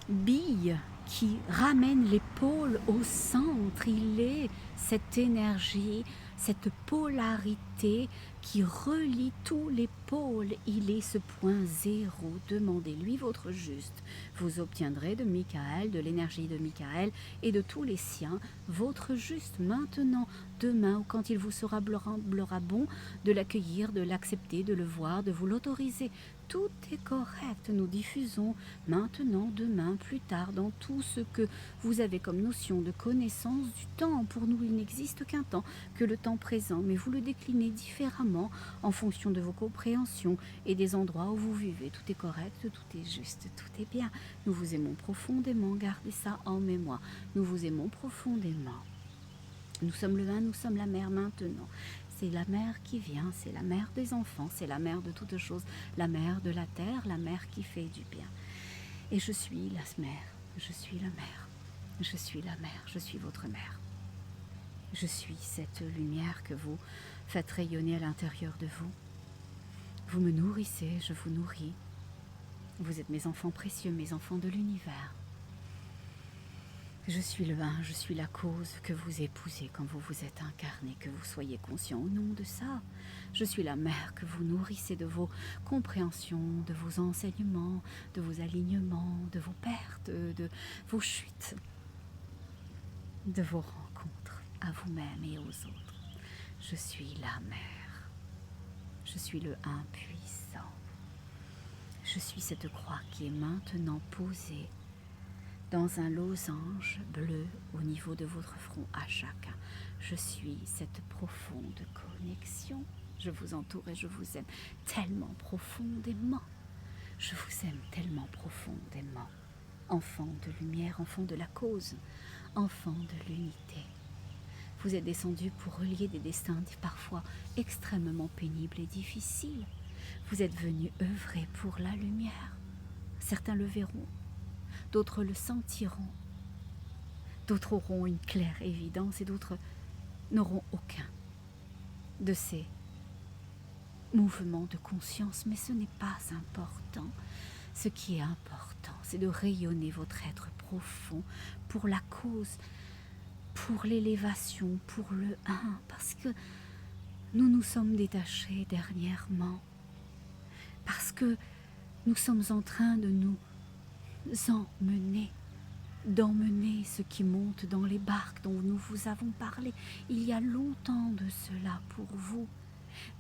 bille qui ramène les pôles au centre. Il est cette énergie, cette polarité qui relie tous les pôles. Il est ce point zéro. Demandez-lui votre juste. Vous obtiendrez de Michael, de l'énergie de Michael et de tous les siens, votre juste maintenant, demain, ou quand il vous sera bon de l'accueillir, de l'accepter, de le voir, de vous l'autoriser. Tout est correct. Nous diffusons maintenant, demain, plus tard, dans tout ce que vous avez comme notion de connaissance du temps. Pour nous, il n'existe qu'un temps, que le temps présent, mais vous le déclinez différemment en fonction de vos compréhensions et des endroits où vous vivez. Tout est correct, tout est juste, tout est bien. Nous vous aimons profondément, gardez ça en mémoire. Nous vous aimons profondément. Nous sommes le un, nous sommes la mère maintenant. C'est la mère qui vient, c'est la mère des enfants, c'est la mère de toutes choses, la mère de la terre, la mère qui fait du bien. Et je suis la mère, je suis la mère, je suis la mère, je suis votre mère. Je suis cette lumière que vous faites rayonner à l'intérieur de vous. Vous me nourrissez, je vous nourris. Vous êtes mes enfants précieux, mes enfants de l'univers. Je suis le un, je suis la cause que vous épousez quand vous vous êtes incarné, que vous soyez conscient au nom de ça. Je suis la mère que vous nourrissez de vos compréhensions, de vos enseignements, de vos alignements, de vos pertes, de vos chutes, de vos rencontres à vous-même et aux autres. Je suis la mère. Je suis le un puissant. Je suis cette croix qui est maintenant posée dans un losange bleu au niveau de votre front à chacun. Je suis cette profonde connexion. Je vous entoure et je vous aime tellement profondément. Je vous aime tellement profondément. Enfant de lumière, enfant de la cause, enfant de l'unité. Vous êtes descendu pour relier des destins parfois extrêmement pénibles et difficiles. Vous êtes venu œuvrer pour la lumière. Certains le verront, d'autres le sentiront, d'autres auront une claire évidence et d'autres n'auront aucun de ces mouvements de conscience. Mais ce n'est pas important. Ce qui est important, c'est de rayonner votre être profond pour la cause, pour l'élévation, pour le un, parce que nous nous sommes détachés dernièrement, parce que nous sommes en train de nous d'emmener ce qui monte dans les barques dont nous vous avons parlé. Il y a longtemps de cela pour vous,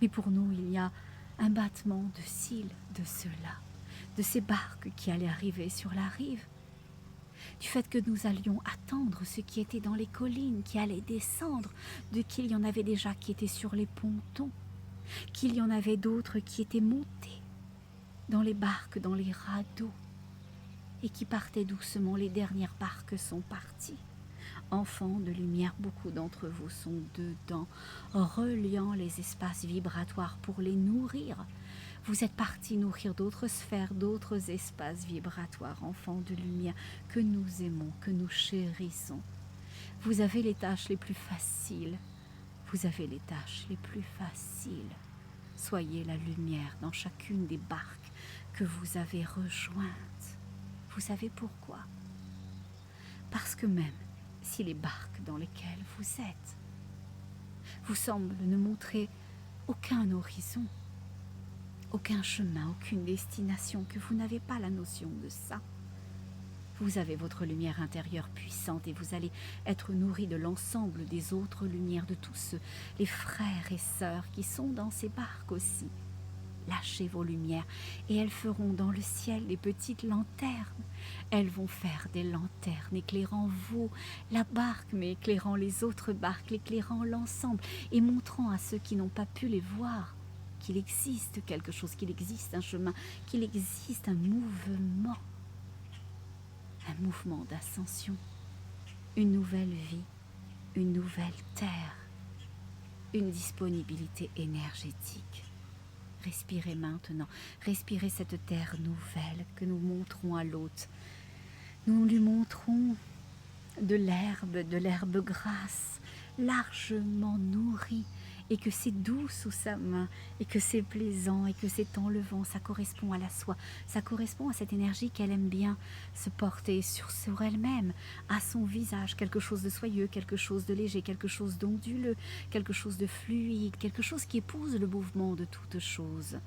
mais pour nous il y a un battement de cils de cela, de ces barques qui allaient arriver sur la rive, du fait que nous allions attendre ce qui était dans les collines, qui allait descendre, de qu'il y en avait déjà qui étaient sur les pontons, qu'il y en avait d'autres qui étaient montés dans les barques, dans les radeaux, et qui partaient doucement. Les dernières barques sont parties. Enfants de lumière, beaucoup d'entre vous sont dedans, reliant les espaces vibratoires pour les nourrir. Vous êtes partis nourrir d'autres sphères, d'autres espaces vibratoires, enfants de lumière, que nous aimons, que nous chérissons. Vous avez les tâches les plus faciles. Vous avez les tâches les plus faciles. Soyez la lumière dans chacune des barques que vous avez rejointes. Vous savez pourquoi? Parce que même si les barques dans lesquelles vous êtes vous semblent ne montrer aucun horizon, aucun chemin, aucune destination, que vous n'avez pas la notion de ça, vous avez votre lumière intérieure puissante et vous allez être nourri de l'ensemble des autres lumières, de tous ceux, les frères et sœurs qui sont dans ces barques aussi. Lâchez vos lumières et elles feront dans le ciel des petites lanternes. Elles vont faire des lanternes éclairant vous, la barque, mais éclairant les autres barques, éclairant l'ensemble et montrant à ceux qui n'ont pas pu les voir qu'il existe quelque chose, qu'il existe un chemin, qu'il existe un mouvement d'ascension, une nouvelle vie, une nouvelle terre, une disponibilité énergétique. Respirez maintenant, respirez cette terre nouvelle que nous montrons à l'hôte. Nous lui montrons de l'herbe grasse, largement nourrie, et que c'est doux sous sa main, et que c'est plaisant, et que c'est enlevant. Ça correspond à la soie, ça correspond à cette énergie qu'elle aime bien se porter sur elle-même, à son visage, quelque chose de soyeux, quelque chose de léger, quelque chose d'onduleux, quelque chose de fluide, quelque chose qui épouse le mouvement de toutes choses.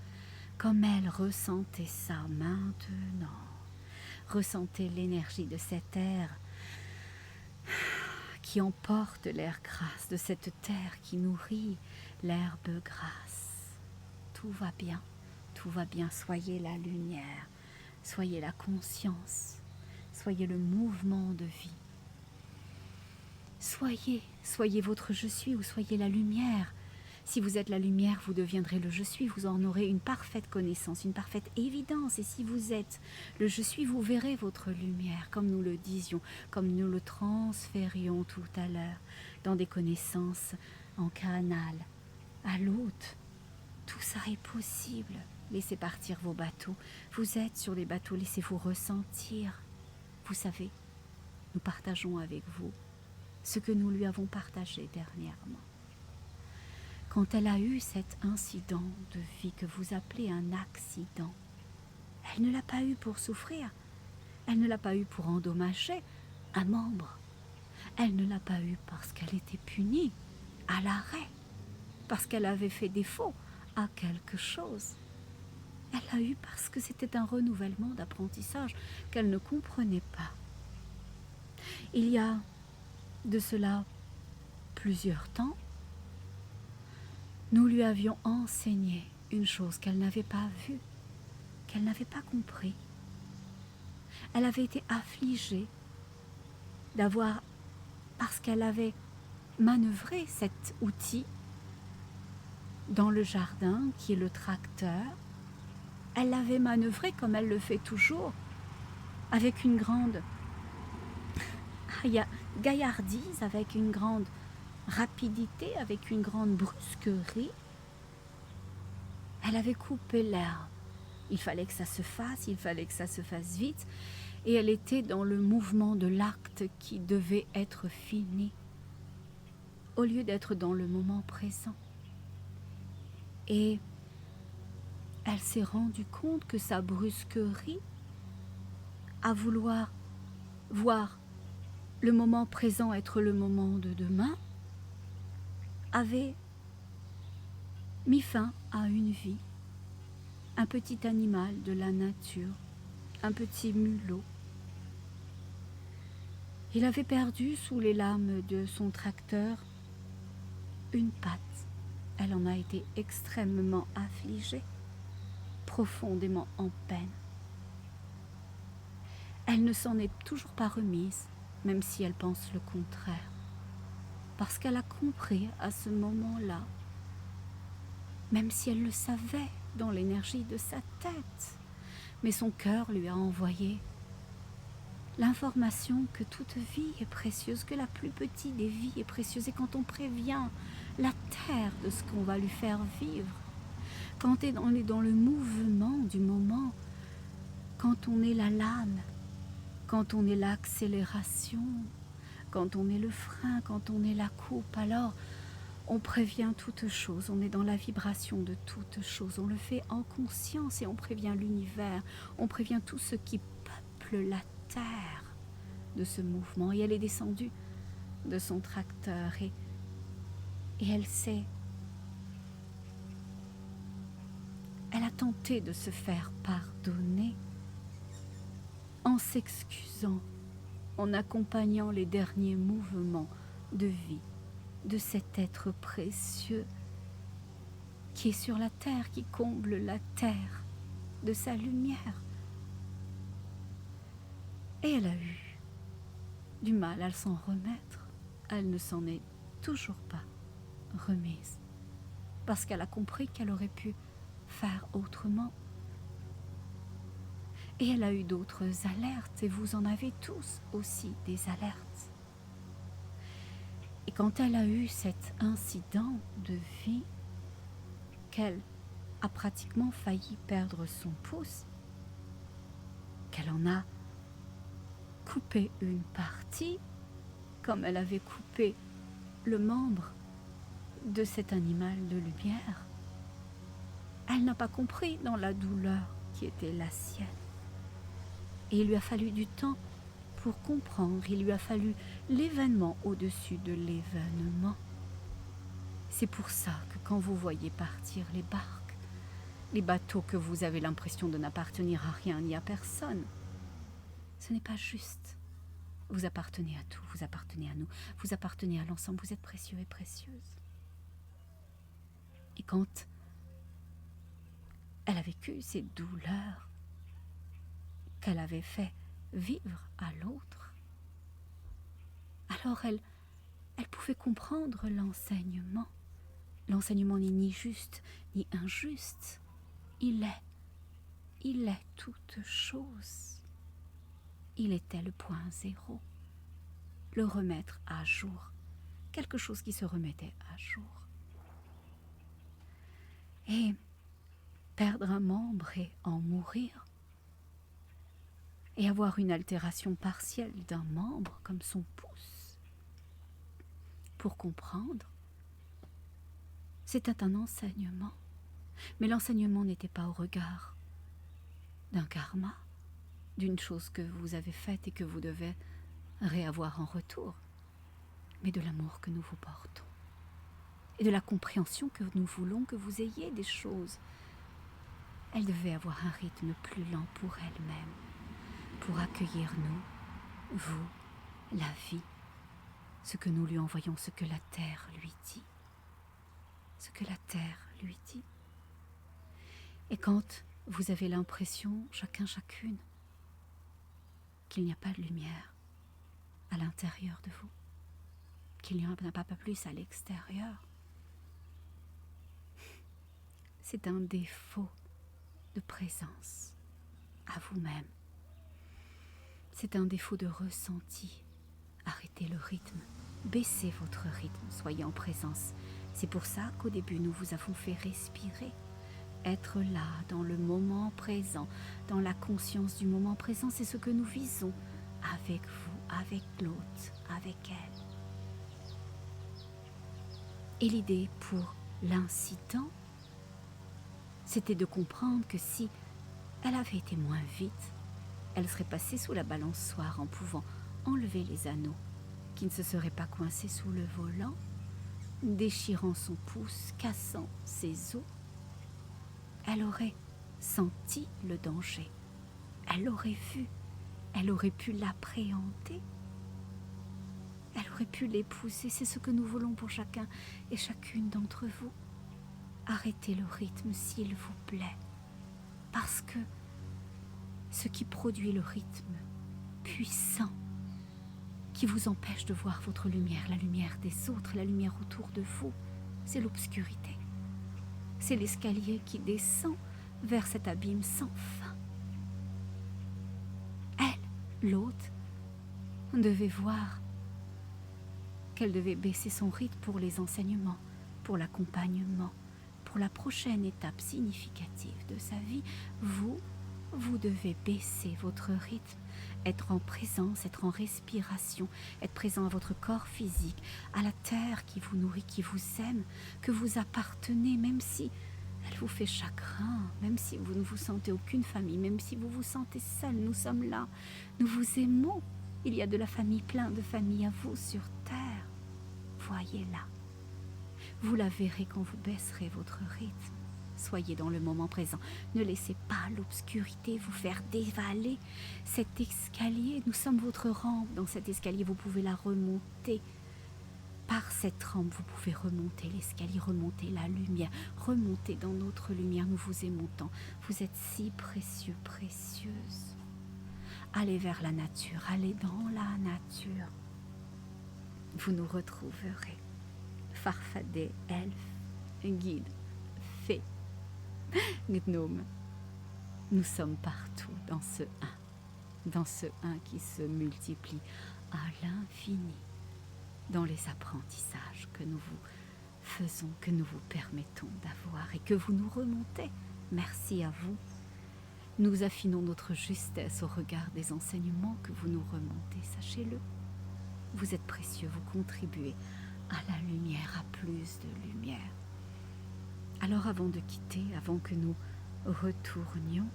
Comme elle ressentait ça maintenant. Ressentez l'énergie de cet air qui emporte l'air grasse, de cette terre qui nourrit l'herbe grasse. Tout va bien, soyez la lumière, soyez la conscience, soyez le mouvement de vie. Soyez votre je suis ou soyez la lumière. Si vous êtes la lumière, vous deviendrez le je suis, vous en aurez une parfaite connaissance, une parfaite évidence. Et si vous êtes le je suis, vous verrez votre lumière, comme nous le disions, comme nous le transférions tout à l'heure, dans des connaissances en canal, à l'hôte. Tout ça est possible. Laissez partir vos bateaux. Vous êtes sur les bateaux, laissez-vous ressentir. Vous savez, nous partageons avec vous ce que nous lui avons partagé dernièrement. Quand elle a eu cet incident de vie que vous appelez un accident, elle ne l'a pas eu pour souffrir, elle ne l'a pas eu pour endommager un membre, elle ne l'a pas eu parce qu'elle était punie à l'arrêt, parce qu'elle avait fait défaut à quelque chose. Elle l'a eu parce que c'était un renouvellement d'apprentissage qu'elle ne comprenait pas. Il y a de cela plusieurs temps, nous lui avions enseigné une chose qu'elle n'avait pas vue, qu'elle n'avait pas compris. Elle avait été affligée d'avoir, parce qu'elle avait manœuvré cet outil dans le jardin qui est le tracteur, elle l'avait manœuvré comme elle le fait toujours, avec une grande gaillardise, avec une grande rapidité, avec une grande brusquerie. Elle avait coupé l'herbe. Il fallait que ça se fasse, vite. Et elle était dans le mouvement de l'acte qui devait être fini, au lieu d'être dans le moment présent. Et elle s'est rendue compte que sa brusquerie, à vouloir voir le moment présent être le moment de demain, avait mis fin à une vie, un petit animal de la nature, un petit mulot. Il avait perdu sous les lames de son tracteur une patte. Elle en a été extrêmement affligée, profondément en peine. Elle ne s'en est toujours pas remise, même si elle pense le contraire, parce qu'elle a compris à ce moment-là, même si elle le savait dans l'énergie de sa tête, mais son cœur lui a envoyé l'information que toute vie est précieuse, que la plus petite des vies est précieuse. Et quand on prévient la terre de ce qu'on va lui faire vivre, quand on est dans le mouvement du moment, quand on est la lame, quand on est l'accélération, quand on est le frein, quand on est la coupe, alors On prévient toute chose, on est dans la vibration de toute chose, on le fait en conscience et on prévient l'univers, on prévient tout ce qui peuple la terre de ce mouvement. Et elle est descendue de son tracteur et elle a tenté de se faire pardonner en s'excusant, en accompagnant les derniers mouvements de vie de cet être précieux qui est sur la terre, qui comble la terre de sa lumière. Et elle a eu du mal à s'en remettre. Elle ne s'en est toujours pas remise, parce qu'elle a compris qu'elle aurait pu faire autrement. Et elle a eu d'autres alertes, et vous en avez tous aussi des alertes. Et quand elle a eu cet incident de vie, qu'elle a pratiquement failli perdre son pouce, qu'elle en a coupé une partie, comme elle avait coupé le membre de cet animal de lumière, elle n'a pas compris dans la douleur qui était la sienne. Et il lui a fallu du temps pour comprendre, il lui a fallu l'événement au-dessus de l'événement. C'est pour ça que quand vous voyez partir les barques, les bateaux que vous avez l'impression de n'appartenir à rien ni à personne, ce n'est pas juste. Vous appartenez à tout, vous appartenez à nous, vous appartenez à l'ensemble, vous êtes précieux et précieuses. Et quand elle a vécu ces douleurs qu'elle avait fait vivre à l'autre, alors elle pouvait comprendre l'enseignement. L'enseignement n'est ni juste ni injuste. Il est toute chose. Il était le point zéro. Le remettre à jour. Quelque chose qui se remettait à jour. Et perdre un membre et en mourir, et avoir une altération partielle d'un membre comme son pouce, pour comprendre, c'était un enseignement. Mais l'enseignement n'était pas au regard d'un karma, d'une chose que vous avez faite et que vous devez réavoir en retour, mais de l'amour que nous vous portons et de la compréhension que nous voulons que vous ayez des choses. Elle devait avoir un rythme plus lent pour elle-même, pour accueillir nous, vous, la vie, ce que nous lui envoyons, ce que la terre lui dit. Ce que la terre lui dit. Et quand vous avez l'impression, chacun, chacune, qu'il n'y a pas de lumière à l'intérieur de vous, qu'il n'y en a pas plus à l'extérieur, c'est un défaut de présence à vous-même. C'est un défaut de ressenti. Arrêtez le rythme, baissez votre rythme, soyez en présence. C'est pour ça qu'au début, nous vous avons fait respirer. Être là, dans le moment présent, dans la conscience du moment présent, c'est ce que nous visons avec vous, avec l'autre, avec elle. Et l'idée pour l'incident, c'était de comprendre que si elle avait été moins vite, elle serait passée sous la balançoire en pouvant enlever les anneaux, qui ne se seraient pas coincés sous le volant, déchirant son pouce, cassant ses os. Elle aurait senti le danger, elle l'aurait vu, elle aurait pu l'appréhender, elle aurait pu l'épouser. C'est ce que nous voulons pour chacun et chacune d'entre vous. Arrêtez le rythme, s'il vous plaît, parce que ce qui produit le rythme puissant, qui vous empêche de voir votre lumière, la lumière des autres, la lumière autour de vous, c'est l'obscurité. C'est l'escalier qui descend vers cet abîme sans fin. Elle, l'autre, devait voir qu'elle devait baisser son rythme pour les enseignements, pour l'accompagnement, pour la prochaine étape significative de sa vie. Vous Vous devez baisser votre rythme, être en présence, être en respiration, être présent à votre corps physique, à la terre qui vous nourrit, qui vous aime, que vous appartenez, même si elle vous fait chagrin, même si vous ne vous sentez aucune famille, même si vous vous sentez seul, nous sommes là, nous vous aimons. Il y a de la famille, plein de familles à vous sur terre. Voyez-la. Vous la verrez quand vous baisserez votre rythme. Soyez dans le moment présent. Ne laissez pas l'obscurité vous faire dévaler cet escalier. Nous sommes votre rampe. Dans cet escalier, vous pouvez la remonter. Par cette rampe, vous pouvez remonter l'escalier, remonter la lumière, remonter dans notre lumière. Nous vous aimons tant. Vous êtes si précieux, précieuse. Allez vers la nature, allez dans la nature. Vous nous retrouverez. Farfadets, elfes, guides, fées, gnomes. Nous sommes partout dans ce un qui se multiplie à l'infini, dans les apprentissages que nous vous faisons, que nous vous permettons d'avoir et que vous nous remontez. Merci à vous. Nous affinons notre justesse au regard des enseignements que vous nous remontez, sachez-le. Vous êtes précieux, vous contribuez à la lumière, à plus de lumière. Alors avant de quitter, avant que nous retournions,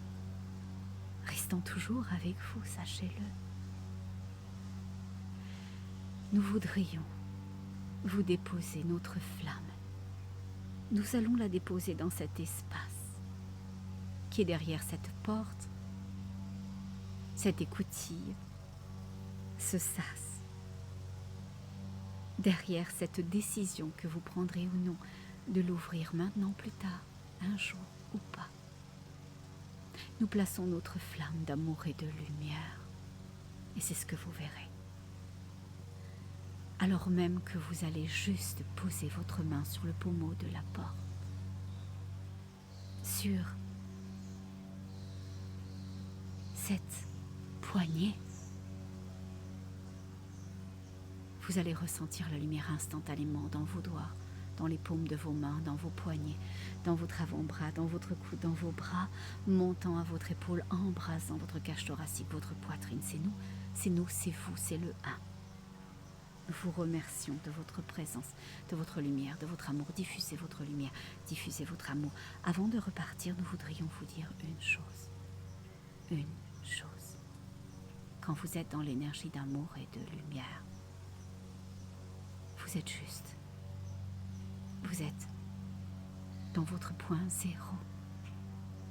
restant toujours avec vous, sachez-le. Nous voudrions vous déposer notre flamme. Nous allons la déposer dans cet espace qui est derrière cette porte, cette écoutille, ce sas, derrière cette décision que vous prendrez ou non de l'ouvrir maintenant, plus tard, un jour ou pas. Nous plaçons notre flamme d'amour et de lumière, et c'est ce que vous verrez. Alors même que vous allez juste poser votre main sur le pommeau de la porte, sur cette poignée, vous allez ressentir la lumière instantanément dans vos doigts, dans les paumes de vos mains, dans vos poignets, dans votre avant-bras, dans votre coude, dans vos bras, montant à votre épaule, embrasant votre cage thoracique, votre poitrine. C'est nous, c'est vous, c'est le un. Nous vous remercions de votre présence, de votre lumière, de votre amour. Diffusez votre lumière, diffusez votre amour. Avant de repartir, nous voudrions vous dire une chose. Une chose. Quand vous êtes dans l'énergie d'amour et de lumière, vous êtes juste. Vous êtes dans votre point zéro.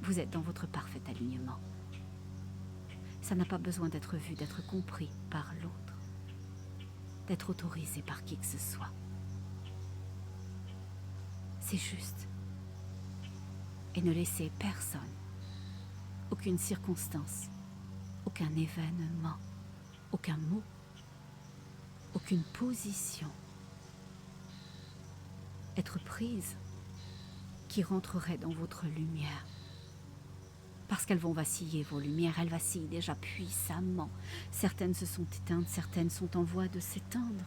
Vous êtes dans votre parfait alignement. Ça n'a pas besoin d'être vu, d'être compris par l'autre, d'être autorisé par qui que ce soit. C'est juste. Et ne laissez personne, aucune circonstance, aucun événement, aucun mot, aucune position être prise qui rentrerait dans votre lumière. Parce qu'elles vont vaciller, vos lumières, elles vacillent déjà puissamment. Certaines se sont éteintes, certaines sont en voie de s'éteindre.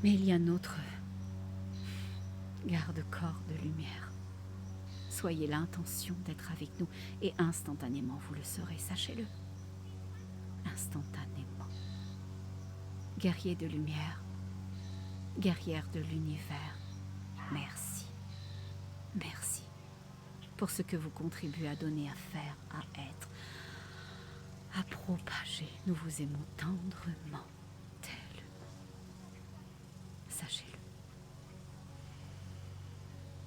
Mais il y a notre garde-corps de lumière. Soyez l'intention d'être avec nous et instantanément vous le serez, sachez-le. Instantanément. Guerrier de lumière, guerrière de l'univers, merci. Merci pour ce que vous contribuez à donner, à faire, à être, à propager. Nous vous aimons tendrement, tel. Sachez-le.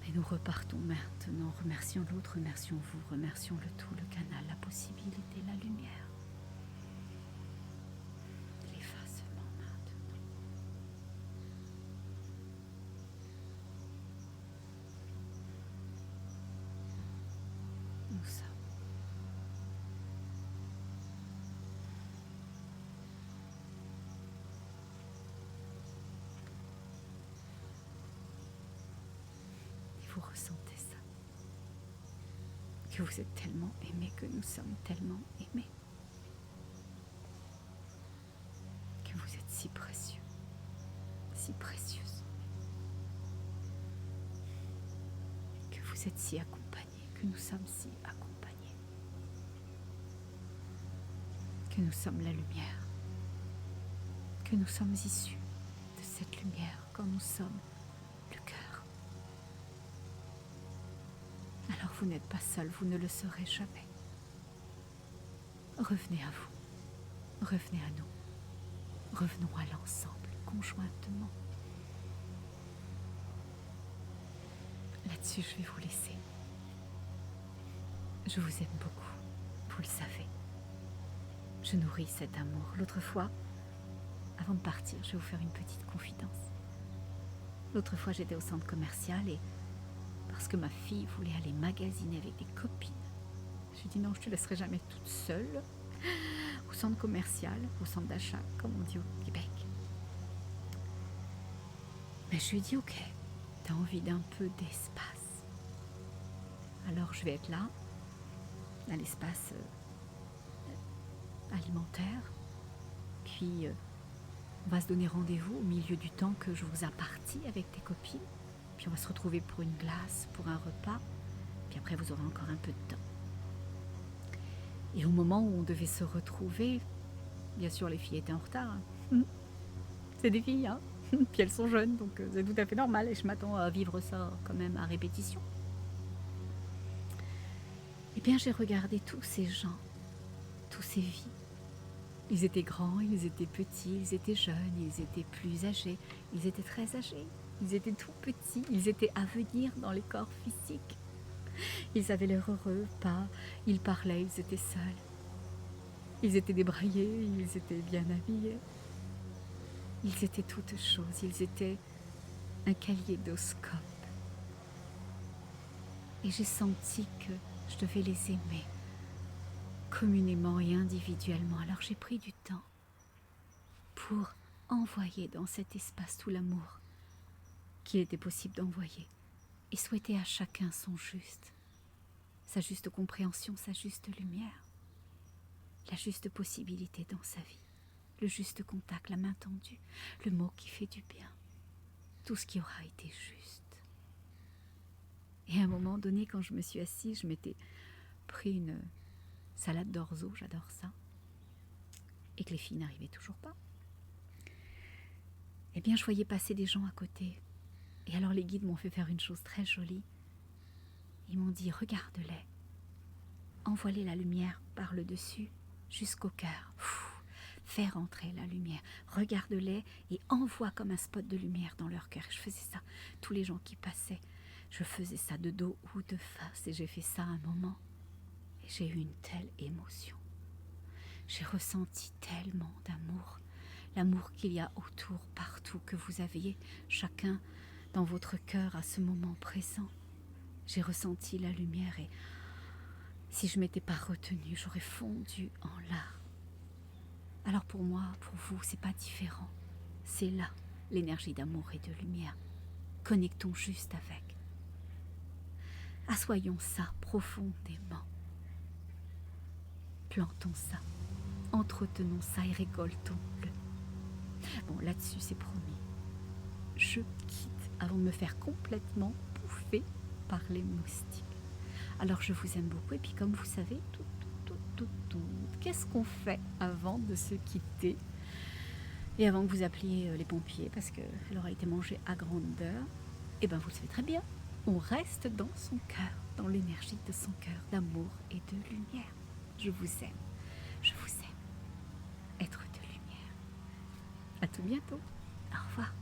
Et nous repartons maintenant. Remercions l'autre, remercions vous, remercions le tout, le canal, la possibilité, la lumière. L'effacement maintenant. Nous sommes. Et vous ressentez ça. Que vous êtes tellement aimés, que nous sommes tellement aimés. Que vous êtes si précieux, si précieuse. Que vous êtes si accompagnés, que nous sommes si accompagnés. que nous sommes la lumière, que nous sommes issus de cette lumière quand nous sommes le cœur. Alors vous n'êtes pas seul, vous ne le serez jamais. Revenez à vous, revenez à nous, revenons à l'ensemble, conjointement. Là-dessus, je vais vous laisser. Je vous aime beaucoup, vous le savez. Je nourris cet amour. L'autre fois, avant de partir, je vais vous faire une petite confidence. L'autre fois, j'étais au centre commercial et parce que ma fille voulait aller magasiner avec des copines, je lui ai dit non, je ne te laisserai jamais toute seule au centre commercial, au centre d'achat, comme on dit au Québec. Mais je lui ai dit ok, tu as envie d'un peu d'espace. Alors je vais être là, dans l'espace alimentaire, puis on va se donner rendez-vous au milieu du temps que je vous impartis avec tes copines, puis on va se retrouver pour une glace, pour un repas, puis après vous aurez encore un peu de temps. Et au moment où on devait se retrouver, bien sûr les filles étaient en retard, hein. C'est des filles, hein. Puis elles sont jeunes, donc c'est tout à fait normal et je m'attends à vivre ça quand même à répétition. Eh bien j'ai regardé tous ces gens, tous ces vies. Ils étaient grands, ils étaient petits, ils étaient jeunes, ils étaient plus âgés, ils étaient très âgés, ils étaient tout petits, ils étaient à venir dans les corps physiques. Ils avaient l'air heureux, pas, ils parlaient, ils étaient seuls. Ils étaient débraillés, ils étaient bien habillés. Ils étaient toutes choses, ils étaient un kaléidoscope. Et j'ai senti que je devais les aimer, communément et individuellement. Alors j'ai pris du temps pour envoyer dans cet espace tout l'amour qu'il était possible d'envoyer et souhaiter à chacun son juste, sa juste compréhension, sa juste lumière, la juste possibilité dans sa vie, le juste contact, la main tendue, le mot qui fait du bien, tout ce qui aura été juste. Et à un moment donné, quand je me suis assise, je m'étais pris une salade d'orzo, j'adore ça, et que les filles n'arrivaient toujours pas. Eh bien, je voyais passer des gens à côté. Et alors les guides m'ont fait faire une chose très jolie. Ils m'ont dit, regarde-les, envoie-les la lumière par le dessus jusqu'au cœur. Fais rentrer la lumière, regarde-les et envoie comme un spot de lumière dans leur cœur. Je faisais ça, tous les gens qui passaient, je faisais ça de dos ou de face et j'ai fait ça un moment. Et j'ai eu une telle émotion. J'ai ressenti tellement d'amour, l'amour qu'il y a autour, partout, que vous aviez chacun dans votre cœur à ce moment présent. J'ai ressenti la lumière et si je ne m'étais pas retenue, j'aurais fondu en larmes. Alors pour moi, pour vous, c'est pas différent. C'est là l'énergie d'amour et de lumière. Connectons juste avec. Assoyons ça profondément. Plantons ça. Entretenons ça et récoltons-le. Bon, là-dessus, c'est promis. Je quitte avant de me faire complètement bouffer par les moustiques. Alors, je vous aime beaucoup. Et puis, comme vous savez, qu'est-ce qu'on fait avant de se quitter? Et avant que vous appeliez les pompiers, parce qu'elle aura été mangée à grandeur, eh bien, vous le savez très bien. On reste dans son cœur, dans l'énergie de son cœur, d'amour et de lumière. Je vous aime. Je vous aime. Être de lumière. À tout bientôt. Au revoir.